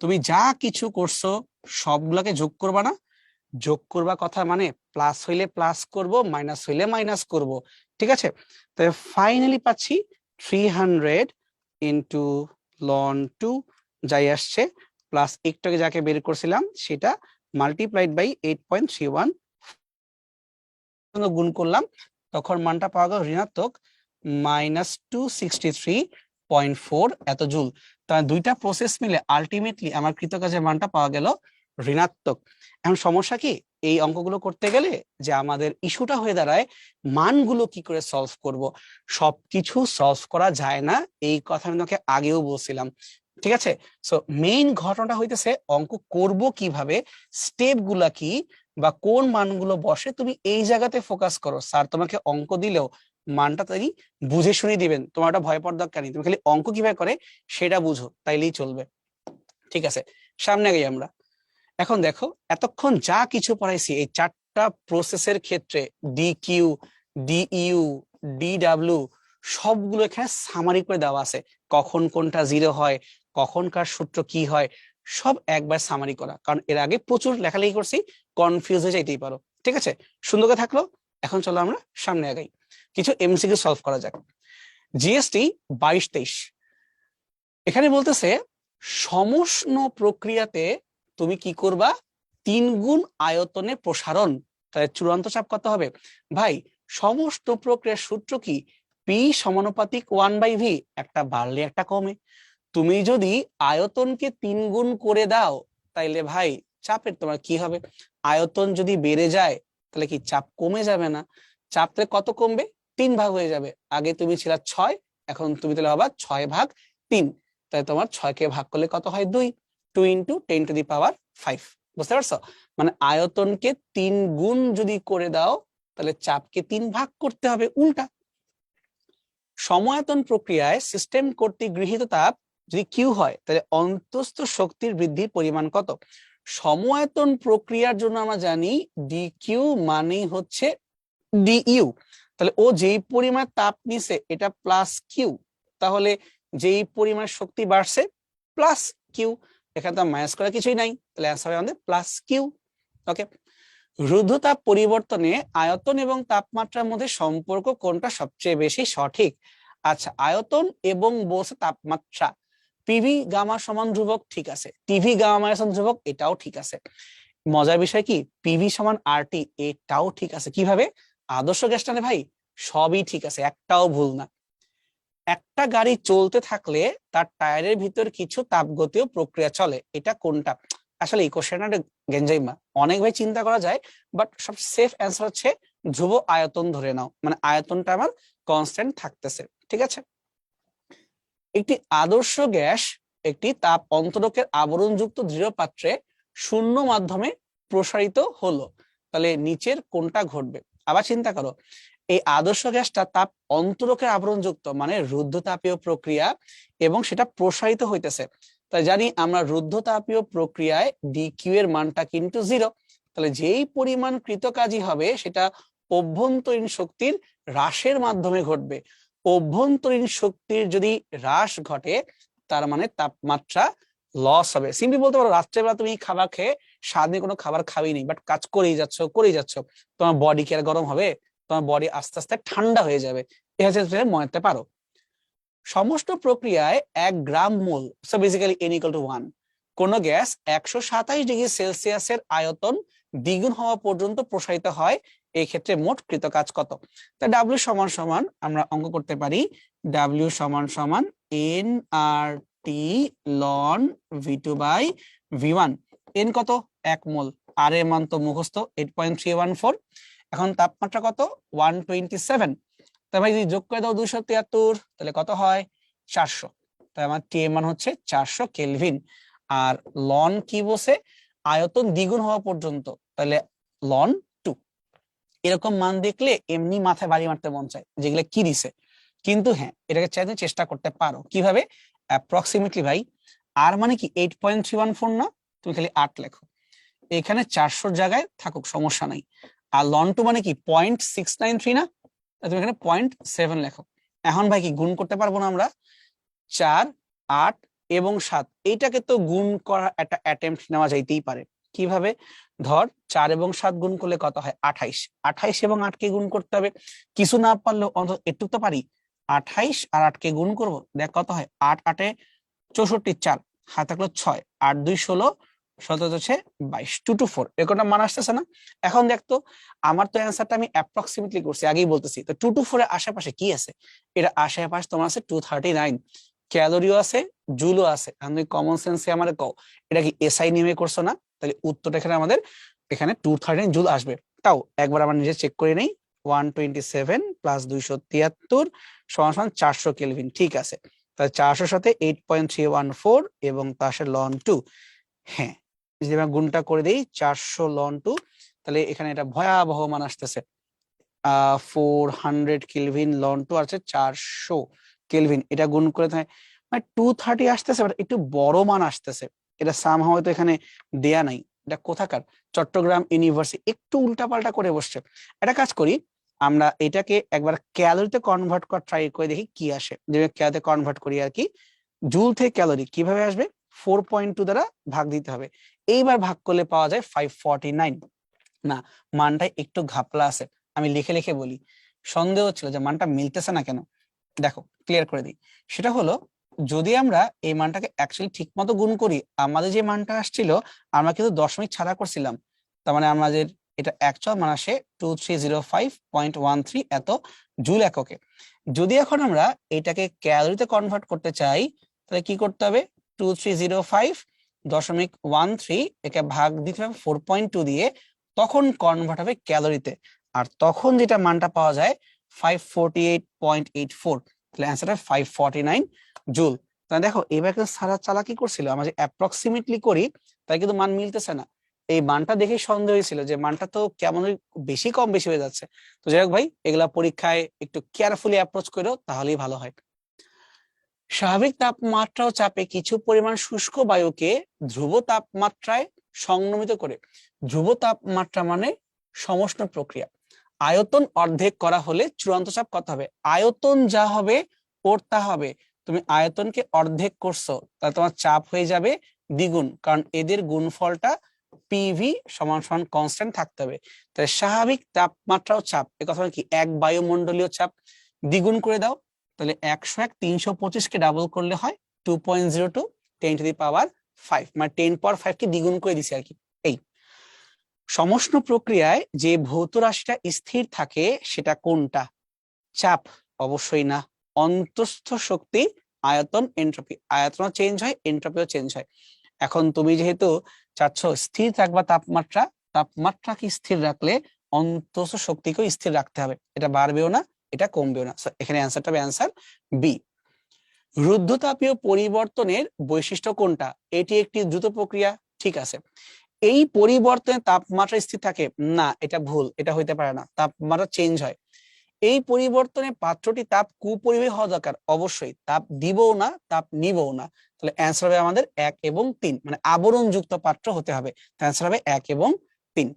তুমি যা কিছু করছো সবগুলোকে যোগ করবা না? যোগ করবা কথা মানে প্লাস হইলে প্লাস করব, মাইনাস হইলে মাইনাস করব, ঠিক আছে? তাহলে ফাইনালি পাচ্ছি 300 ইন্টু লন 2 যাই আসছে, প্লাস একটু আগে যাকে বের করছিলাম সেটা মাল্টিপ্লাইড বাই 8.31 গুণ করলাম, তখন মানটা পাওয়া গেল ঋণাত্মক -263.4 এত জুল। তাহলে দুইটা প্রসেস মিলে আলটিমেটলি আমার কৃতকাজের মানটা পাওয়া গেল ঋণাত্মক। এখন সমস্যা কি, এই অঙ্কগুলো করতে গেলে যে আমাদের ইস্যুটা হয়ে দাঁড়ায় মানগুলো কি করে সলভ করব। সবকিছু সলভ করা যায় না, এই কথা আমি তোমাকে আগেও বলছিলাম, ঠিক আছে? সো মেইন ঘটনাটা হইতেছে অঙ্ক করব কিভাবে, স্টেপ গুলা কি, বা কোন মানগুলো বসে, তুমি এই জায়গাতে ফোকাস করো। স্যার তোমাকে অঙ্ক দিলেও মানটা তিনি বুঝে শুনে দিবেন, তোমার ওটা ভয় পাওয়ার দরকার নেই, তুমি খালি অঙ্ক কিভাবে করে সেটা বুঝো, তাইলেই চলবে, ঠিক আছে? সামনে গিয়ে আমরা এখন দেখো, এতক্ষণ যা কিছু পড়াইছি এই চারটা প্রসেসের ক্ষেত্রে, ডিকিউ, ডিইউ, ডিডাব্লিউ, সবগুলো এখানে সামারি করে দেওয়া আছে। কখন কোনটা জিরো হয়, কখন কার সূত্র কি হয়, সব একবার সামারি করা, কারণ এর আগে প্রচুর লেখালেখি করছি, কনফিউজ হয়ে যাইতেই পারো, ঠিক আছে? সুন্দর করে থাকলো। এখন চলো আমরা সামনে আগাই, কিছু এমসিকিউ সলভ করা যাক। জিএসটি 22-23, এখানে বলতেছে সমষ্ণ প্রক্রিয়াতে তুমি কি করবা? 3 গুণ আয়তনে প্রসারণ। তাহলে চূড়ান্ত চাপ কত হবে? ভাই সমষ্ণ প্রক্রিয়ার সূত্র কি? পি সমানুপাতিক 1/v, একটা বাড়লে একটা কমে। তুমি যদি আয়তনকে 3 গুণ করে দাও তাইলে ভাই চাপের তোমার কি হবে? আয়তন যদি বেড়ে যায় তাহলে কি চাপ কমে যাবে না? চাপে কত কমবে? 3 ভাগ হয়ে যাবে। আগে তুমি ছিলা 6, এখন তুমি তাহলে হবা 6/3। তাই তোমার 6 কে ভাগ করলে কত হয়? 2। 2 ইন্টু 10⁵ বুঝতে পারছো? মানে আয়তনকে 3 গুণ যদি করে দাও তাহলে চাপকে 3 ভাগ করতে হবে, উল্টা। সমায়তন প্রক্রিয়ায় সিস্টেম কর্তৃক গৃহীত তাপ যদি কিউ হয় তাহলে অন্তঃস্থ শক্তির বৃদ্ধির পরিমাণ কত? সমায়তন প্রক্রিয়ার জন্য আমরা জানি ডি কিউ মানেই হচ্ছে ডিইউ। তাহলে ও যেই পরিমাণ তাপ নিছে এটা প্লাস কিউ, তাহলে যেই পরিমাণ শক্তি বাড়ছে প্লাস কিউ, এখানে তো মাইনাস করা কিছুই নাই, তাহলে অ্যান্সার হবে আমাদের প্লাস কিউ। ওকে, রুদ্ধতাপ পরিবর্তনে আয়তন এবং তাপমাত্রার মধ্যে সম্পর্ক কোনটা সবচেয়ে বেশি সঠিক? আচ্ছা, আয়তন এবং বলছে তাপমাত্রা, পিভি গামা সমান ধ্রুবক, ঠিক আছে, টিভি গামা সমান ধ্রুবক, এটাও ঠিক আছে। মজার বিষয় কি, পিভি সমান আরটি, এটাও ঠিক আছে। কিভাবে? আদর্শ গ্যাস টানে ভাই সবই ঠিক আছে, একটাও ভুল না। একটা গাড়ি চলতে থাকলে তার টায়ারের ভিতর কিছু তাপগতীয় প্রক্রিয়া চলে, এটা কোনটা? আসলে এই কোশ্চেনটা গেঞ্জাইমা, অনেক ভাই চিন্তা করা যায়, বাট সব সেফ অ্যান্সার হচ্ছে ধ্রুব আয়তন ধরে নাও, মানে আয়তনটা আমার কনস্ট্যান্ট থাকতেছে, ঠিক আছে? একটি আদর্শ গ্যাস একটি তাপ অন্তরকের আবরণযুক্ত দৃঢ় পাত্রে শূন্য মাধ্যমে প্রসারিত হলো, তাহলে নিচের কোনটা ঘটবে? আবার চিন্তা করো, এই আদর্শ গ্যাসটা তাপ অন্তরকের আবরণযুক্ত মানে রুদ্ধতাপীয় প্রক্রিয়া, এবং সেটা প্রসারিত হইতেছে। তাই জানি আমরা রুদ্ধতাপীয় প্রক্রিয়ায় ডিকিউ এর মানটা কিন্তু 0, তাহলে যেই পরিমাণ কৃতকাজী হবে সেটা অভ্যন্তরীণ শক্তির হ্রাসের মাধ্যমে ঘটবে। অভ্যন্তরীণ শক্তির যদি হ্রাস ঘটে তার মানে তাপমাত্রা লস হবে। সিম্পলি বলতে পারো, রাত্রেবেলা তুমি খাবার খেয়ে সারাদিন কোনো খাবার খাওয়াই নেই, বাট কাজ করেই যাচ্ছ, তোমার বডি কি আর গরম হবে? তোমার বডি আস্তে আস্তে ঠান্ডা হয়ে যাবে, এ হচ্ছে মনে রাখতে পারো। সমস্ত প্রক্রিয়ায় 1 গ্রাম মোল, সো বেসিক্যালি n = 1, কোন গ্যাস 127 ডিগ্রি সেলসিয়াসের আয়তন দ্বিগুণ হওয়া পর্যন্ত প্রসারিত হয়, এই ক্ষেত্রে মোট কৃত কাজ কত? তা ডাব্লিউ সমান সমান আমরা অঙ্ক করতে পারি, ডাব্লিউ সমান সমান N R T ln V two by V one. N কত? 1 মোল। আর এর মান তো মুখস্থ 8.314। এখন তাপমাত্রা কত? 127। তার মানে যদি যোগ করে দাও 273, তাহলে কত হয়? 400। তাই আমার টি এর মান হচ্ছে 400 কেলভিন। আর লন কি বসে? আয়তন দ্বিগুণ হওয়া পর্যন্ত, তাহলে লন 2। এরকম মান দেখলে এমনি মাথায় বাড়ি মারতে মন চায় যেগুলো কি দিছে, কিন্তু হ্যাঁ এটাকে চাইতে চেষ্টা করতে পারো। কিভাবে? অ্যাপ্রক্সিমেটলি ভাই, আর মানে কি 8.314 না, তুমি খালি 8 লেখো, এখানে 400 জায়গায় থাকুক, সমস্যা নাই। আর লন 2 মানে কি 0.693 না, তুমি এখানে 0.7 লেখো। এখন ভাই কি গুণ করতে পারবো না আমরা? 4, 8 এবং 7, এইটাকে তো গুণ করা একটা অ্যাটেম্পট নেওয়া যাইতেই পারে। কিভাবে? ধর 4 এবং 7 গুণ করলে কত হয়? 28। 28 এবং 8 কে গুণ করতে হবে, কিছু না পারলেও অন্তত একটু তো পারি। 28 আর 8 কে গুণ করব, দেখ কত হয়? 8 8 এ 64, 4 হাতে থাকলো 6, 8 2 16, 17 হচ্ছে 22, 2 to 4। এরকমটা মান আসতেছে না? এখন দেখতো আমার তো অ্যান্সারটা আমি অ্যাপ্রক্সিমেটলি করছি, আগেই বলতেছি। তো 2 to 4 এর আশেপাশে কি আছে? এটা আশেপাশে তোমার আছে 239, ক্যালোরিও আছে, জুলও আছে। আমি কমন সেন্সে আমাদের কও, এটা কি এসআই নিয়মে করছো না? তাহলে উত্তরটা এখানে আমাদের এখানে 239 জুল আসবে। তাও একবার আমরা নিজে চেক করে নেই। 127 প্লাস 273 সমান সমান 400 কেলভিন। ঠিক আছে, তাহলে 400 সাথে 8.314 এবং তার সাথে লন 2। হ্যাঁ, যদি আমরা গুণটা করে দিই 400 লন 2, তাহলে এখানে এটা ভয়াবহ মান আসতেছে 400 কেলভিন লন 2 আছে 400 কেলভিন। এটা গুণ করে মানে 230 আসতেছে, বাট একটু বড় মান আসতেছে। এটা সামহাও হয়তো এখানে দেয়া নাই। এটা কোথাকার? চট্টগ্রাম ইউনিভার্সিটি। একটু উল্টাপাল্টা করে বসছে। একটা কাজ করি, আমরা এটাকে একবার ক্যালোরিতে কনভার্ট করা ট্রাই করে দেখি কি আসে। যে ক্যালোরিতে কনভার্ট করি আর কি, জুল থেকে ক্যালোরি কিভাবে আসবে? 4.2 দ্বারা ভাগ দিতে হবে। এইবার ভাগ করলে পাওয়া যায় 549। না, মানটা একটু ঘাপলা আছে, আমি লিখে লিখে বলি। সন্দেহ ছিল যে মানটা মিলতেছে না কেন, দেখো ক্লিয়ার করে দিই। সেটা হলো, যদি আমরা এই মানটাকে অ্যাকচুয়ালি ঠিক মতো গুণ করি, আমাদের যে মানটা আসছিল আমরা কিন্তু দশমিক ছাড়া করছিলাম, তার মানে আমাদের এটা অ্যাকচুয়াল মান আসে 2305.13 এত জুল এককে। যদি এখন আমরা এটাকে ক্যালোরিতে কনভার্ট করতে চাই, তাহলে কি করতে হবে? 2305.13 একে ভাগ দিতে হবে 4.2 দিয়ে, তখন কনভার্ট হবে ক্যালোরিতে। আর তখন যেটা মানটা পাওয়া যায় 548.84, তাহলে অ্যান্সারটা 549 জুল। তাহলে দেখো এবার কিন্তু সারা চালাকি করছিল, আমরা যে অ্যাপ্রক্সিমেটলি করি তাই কিন্তু মান মিলতেছে না। এই মানটা দেখে সন্দেহ হয়েছিল যে মানটা তো কেমন বেশি কম বেশি হয়ে যাচ্ছে। তো যাই হোক ভাই, এগুলা পরীক্ষায় একটু কেয়ারফুলি অ্যাপ্রোচ করো, তাহলেই ভালো হয়। স্বাভাবিক তাপমাত্রা ও চাপে কিছু পরিমাণ শুষ্ক বায়ুকে ধ্রুব তাপমাত্রায় সংনমিত করে। ধ্রুব তাপমাত্রা মানে সমষ্ণ প্রক্রিয়া। আয়তন অর্ধেক করা হলে চূড়ান্ত চাপ কত হবে? আয়তন যা হবে ওর তা হবে। তুমি আয়তনকে অর্ধেক করছো, তাহলে তোমার চাপ হয়ে যাবে দ্বিগুণ, কারণ এদের গুণফলটা পিভি সমান সমান কনস্ট্যান্ট থাকতে হবে। তাহলে স্বাভাবিক তাপমাত্রা ও চাপ এ কথা কি? এক বায়ুমণ্ডলীয় চাপ দ্বিগুণ করে দাও, তাহলে 101 325 কে ডাবল করলে হয় 2.02 10⁵, মানে 10⁵ কে দ্বিগুণ করে দিছি আর কি। এই সমষ্ণ প্রক্রিয়ায় যে ভৌত রাশিটা স্থির থাকে সেটা কোনটা? চাপ? অবশ্যই না। অন্তঃস্থ শক্তি, আয়তন, এন্ট্রপি। আয়তনও চেঞ্জ হয়, এন্ট্রপিও চেঞ্জ হয়। এখন তুমি যেহেতু চাচ্ছ স্থির থাকবা তাপমাত্রা, তাপমাত্রাকে স্থির রাখলে অন্তঃস্থ শক্তিকেও স্থির রাখতে হবে, এটা বাড়বেও না এটা কমবেও না। এখানে অ্যান্সারটা হবে অ্যান্সার বি। রুদ্ধতাপীয় পরিবর্তনের বৈশিষ্ট্য কোনটা? এটি একটি দ্রুত প্রক্রিয়া। ঠিক আছে, এই পরিবর্তনে তাপমাত্রা স্থির থাকে না, এটা ভুল, এটা হইতে পারে না, তাপমাত্রা চেঞ্জ হয়। এই পরিবর্তনে পাত্রটি তাপ কুপরিবাহী হওয়া দরকার, অবশ্যই তাপ দিবও না তাপ নিবও না। তাহলে অ্যান্সার হবে আমাদের 1 এবং 3, মানে আবরণ যুক্ত পাত্র হতে হবে। অ্যান্সার হবে 1 এবং 3।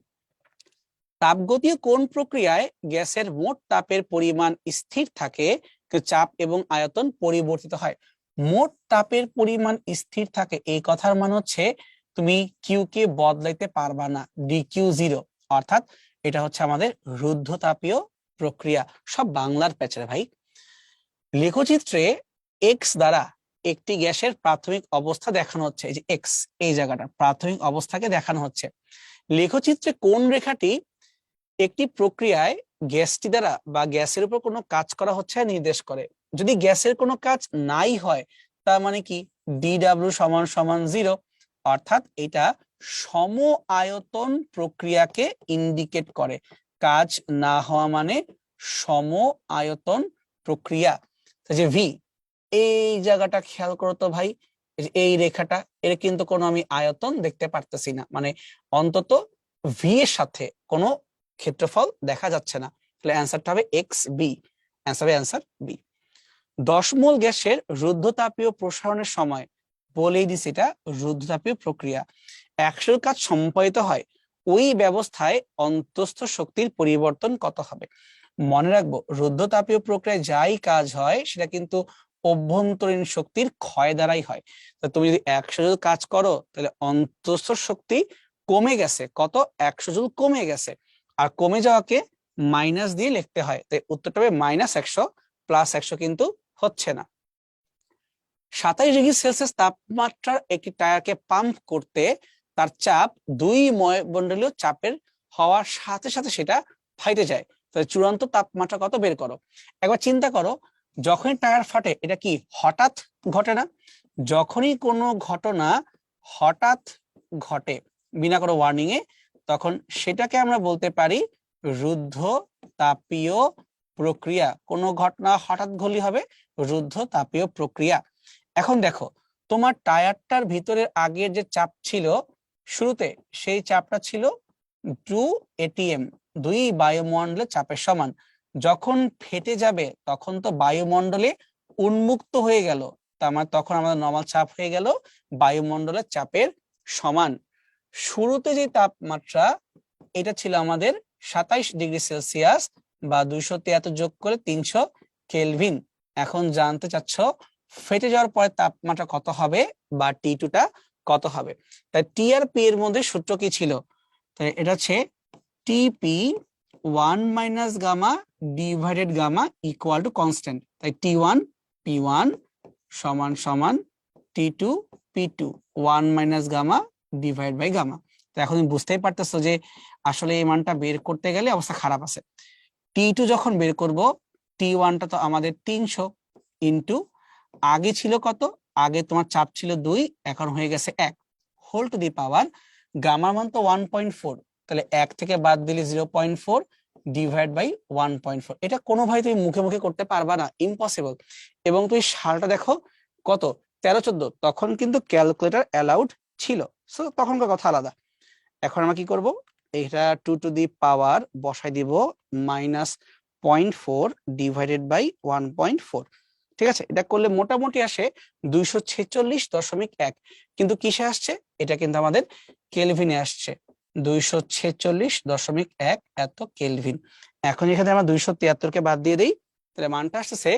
তাপগতীয় কোন প্রক্রিয়ায় গ্যাসের মোট তাপের পরিমাণ স্থির থাকে কিন্তু চাপ এবং আয়তন পরিবর্তিত হয়? মোট তাপের পরিমাণ স্থির থাকে এই কথার মানে হচ্ছে তুমি কিউ কে বদলাইতে পারবা না, ডিকিউ 0। অর্থাৎ এটা হচ্ছে আমাদের রুদ্ধতাপীয় প্রক্রিয়া। সব বাংলার প্যাচার ভাই। লেখচিত্রে এক্স দ্বারা একটি গ্যাসের প্রাথমিক অবস্থা দেখানো হচ্ছে। এই যে এক্স, এই জায়গাটা প্রাথমিক অবস্থাকে দেখানো হচ্ছে। লেখচিত্রে কোন রেখাটি একটি প্রক্রিয়ায় গ্যাসটি দ্বারা বা গ্যাসের উপর কোনো কাজ করা হচ্ছে নির্দেশ করে? যদি গ্যাসের কোনো কাজ নাই হয় তার মানে কি ডিডব্লিউ সমান সমান 0, অর্থাৎ এটা সম আয়তন প্রক্রিয়াকে ইন্ডিকেট করে। কাজ না হওয়া মানে সম আয়তন প্রক্রিয়া। যে ভি, এই জায়গাটা খেয়াল করো তো ভাই, এই রেখাটা, এর কিন্তু কোনো আমি আয়তন দেখতে পারতেছি না, মানে অন্তত ভি এর সাথে কোনো ক্ষেত্রফল দেখা যাচ্ছে না। তাহলে অ্যান্সারটা হবে এক্স বি, অ্যান্সার বি। 10 মোল গ্যাসের রুদ্ধতাপীয় প্রসারণের সময়, বলেই দিছি এটা রুদ্ধতাপীয় প্রক্রিয়া, 100 কাজ সম্পাদিত হয়, ওই ব্যবস্থায় অন্তঃস্থ শক্তির পরিবর্তন কত হবে? মনে রাখবো রুদ্ধতাপীয় প্রক্রিয়ায় যাই কাজ হয় সেটা কিন্তু অভ্যন্তরীণ শক্তির ক্ষয় দ্বারাই হয়। তো তুমি যদি 100 জুল কাজ করো তাহলে অন্তঃস্থ শক্তি কমে গেছে, কত? 100 জুল কমে গেছে। আর কমে যাওয়াকে মাইনাস দিয়ে লিখতে হয়, তাই উত্তরটা হবে -100 + 100 কিন্তু হচ্ছে না। 27 ডিগ্রি সেলসিয়াস তাপমাত্রার একটি টায়ারকে পাম্প করতে তার চাপ 2 মণ্ডলীয় চাপের হওয়ার সাথে সাথে সেটা ফাইটে যায়। তাহলে চূড়ান্ত তাপমাত্রা কত বের করো। একবার চিন্তা করো, যখনই টায়ার ফাটে এটা কি হঠাৎ ঘটে না? যখনই কোনো ঘটনা হঠাৎ ঘটে বিনা কোনো ওয়ার্নিং এ, তখন সেটাকে আমরা বলতে পারি রুদ্ধ তাপীয় প্রক্রিয়া। কোনো ঘটনা হঠাৎ ঘটলে হবে রুদ্ধ তাপীয় প্রক্রিয়া। এখন দেখো, তোমার টায়ারটার ভিতরের আগের যে চাপ ছিল শুরুতে, সেই চাপটা ছিল 2 atm, 2 বায়ুমণ্ডলের চাপের সমান। যখন ফেটে যাবে তখন তো বায়ুমণ্ডলে উন্মুক্ত হয়ে গেল, তার মানে তখন আমাদের নরমাল চাপ হয়ে গেল বায়ুমণ্ডলের চাপের সমান। শুরুতে যে তাপমাত্রা এটা ছিল আমাদের 27 ডিগ্রি সেলসিয়াস বা 273 যোগ করে 300 কেলভিন। এখন জানতে চাচ্ছ ফেটে যাওয়ার পরে তাপমাত্রা কত হবে বা T2 টা কত হবে। তাই টি আর পি এর মধ্যে সূত্র কি ছিল? তাই এটা হচ্ছে TP 1 minus gamma divided gamma equal to constant. তাই T1 P1 সমান সমান T2 P2 1 minus gamma divide by gamma. তো এখন তুমি বুঝতেই পারতেছো যে আসলে এই মানটা বের করতে গেলে অবস্থা খারাপ আছে। T2 যখন বের করব, T1 টা তো আমাদের 300 ইন্টু আগে ছিল কত? আগে তোমার চাপ ছিল 2, এখন হয়ে গেছে 1 হোল টু দি পাওয়ার গামার মান তো 1.4, তাহলে 1 থেকে বাদ দিলে 0.4 ডিভাইড বাই 1.4। এটা কোনোভাবে তুমি মুখে মুখে করতে পারবা না, ইম্পসিবল। এবং তুমি সালটা দেখো কত, 13-14, তখন কিন্তু ক্যালকুলেটর অ্যালাউড ছিল, সো তখনকার কথা আলাদা। এখন আমরা কি করব, এটা 2 টু দি পাওয়ার বসাই দিব -0.4 ডিভাইডেড বাই 1.4। ঠিক আছে, এটা করলে মোটামুটি আসে 246.1, কিন্তু কিসে আসছে? এটা কিন্তু আমাদের কেলভিনে আসছে, 246.1 এত কেলভিন। এখন এখানে আমরা 273 কে বাদ দিয়ে দিই, তাহলে মানটা আসছে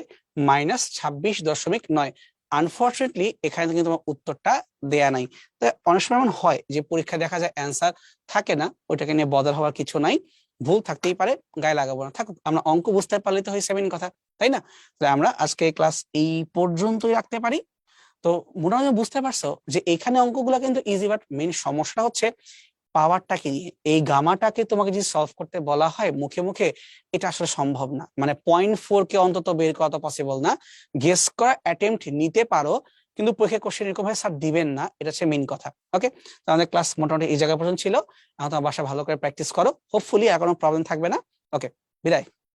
-26.9। আনফরচুনেটলি এখানে কিন্তু আমার উত্তরটা দেয়া নাই। তো অনেক সময় এমন হয় যে পরীক্ষা দেখা যায় অ্যান্সার থাকে না, ওইটাকে নিয়ে বদার হওয়ার কিছু নাই, ভুল থাকতেই পারে, গায়ে লাগাবো না, থাকুক, আমরা অঙ্ক বুঝতে পারলে তো হয়েছে মেইন কথা, তাই না? তাহলে আমরা আজকে ক্লাস এই পর্যন্তই রাখতে পারি। তো মোটামুটি বুঝতে পারছো যে এখানে অঙ্কগুলো কিন্তু ইজি, বাট মেইন সমস্যা হচ্ছে পাওয়ারটাকে নিয়ে। এই গামাটাকে তোমাকে যদি সলভ করতে বলা হয় মুখে মুখে, এটা আসলে সম্ভব না, মানে 0.4 কে অন্তত বের করা তো পসিবল না। গেস করা অ্যাটেম্প্ট নিতে পারো, কিন্তু পরীক্ষা কোশ্চেন এরকম ভাবে স্যার দিবেন না, এটা হচ্ছে মেইন কথা। ওকে, তো আমাদের ক্লাস মোটামুটি এই জায়গা পর্যন্ত ছিল। এখন তোমার বাসা ভালো করে প্র্যাকটিস করো, হোপফুলি আর কোনো প্রবলেম থাকবে না। ওকে, বিদায়।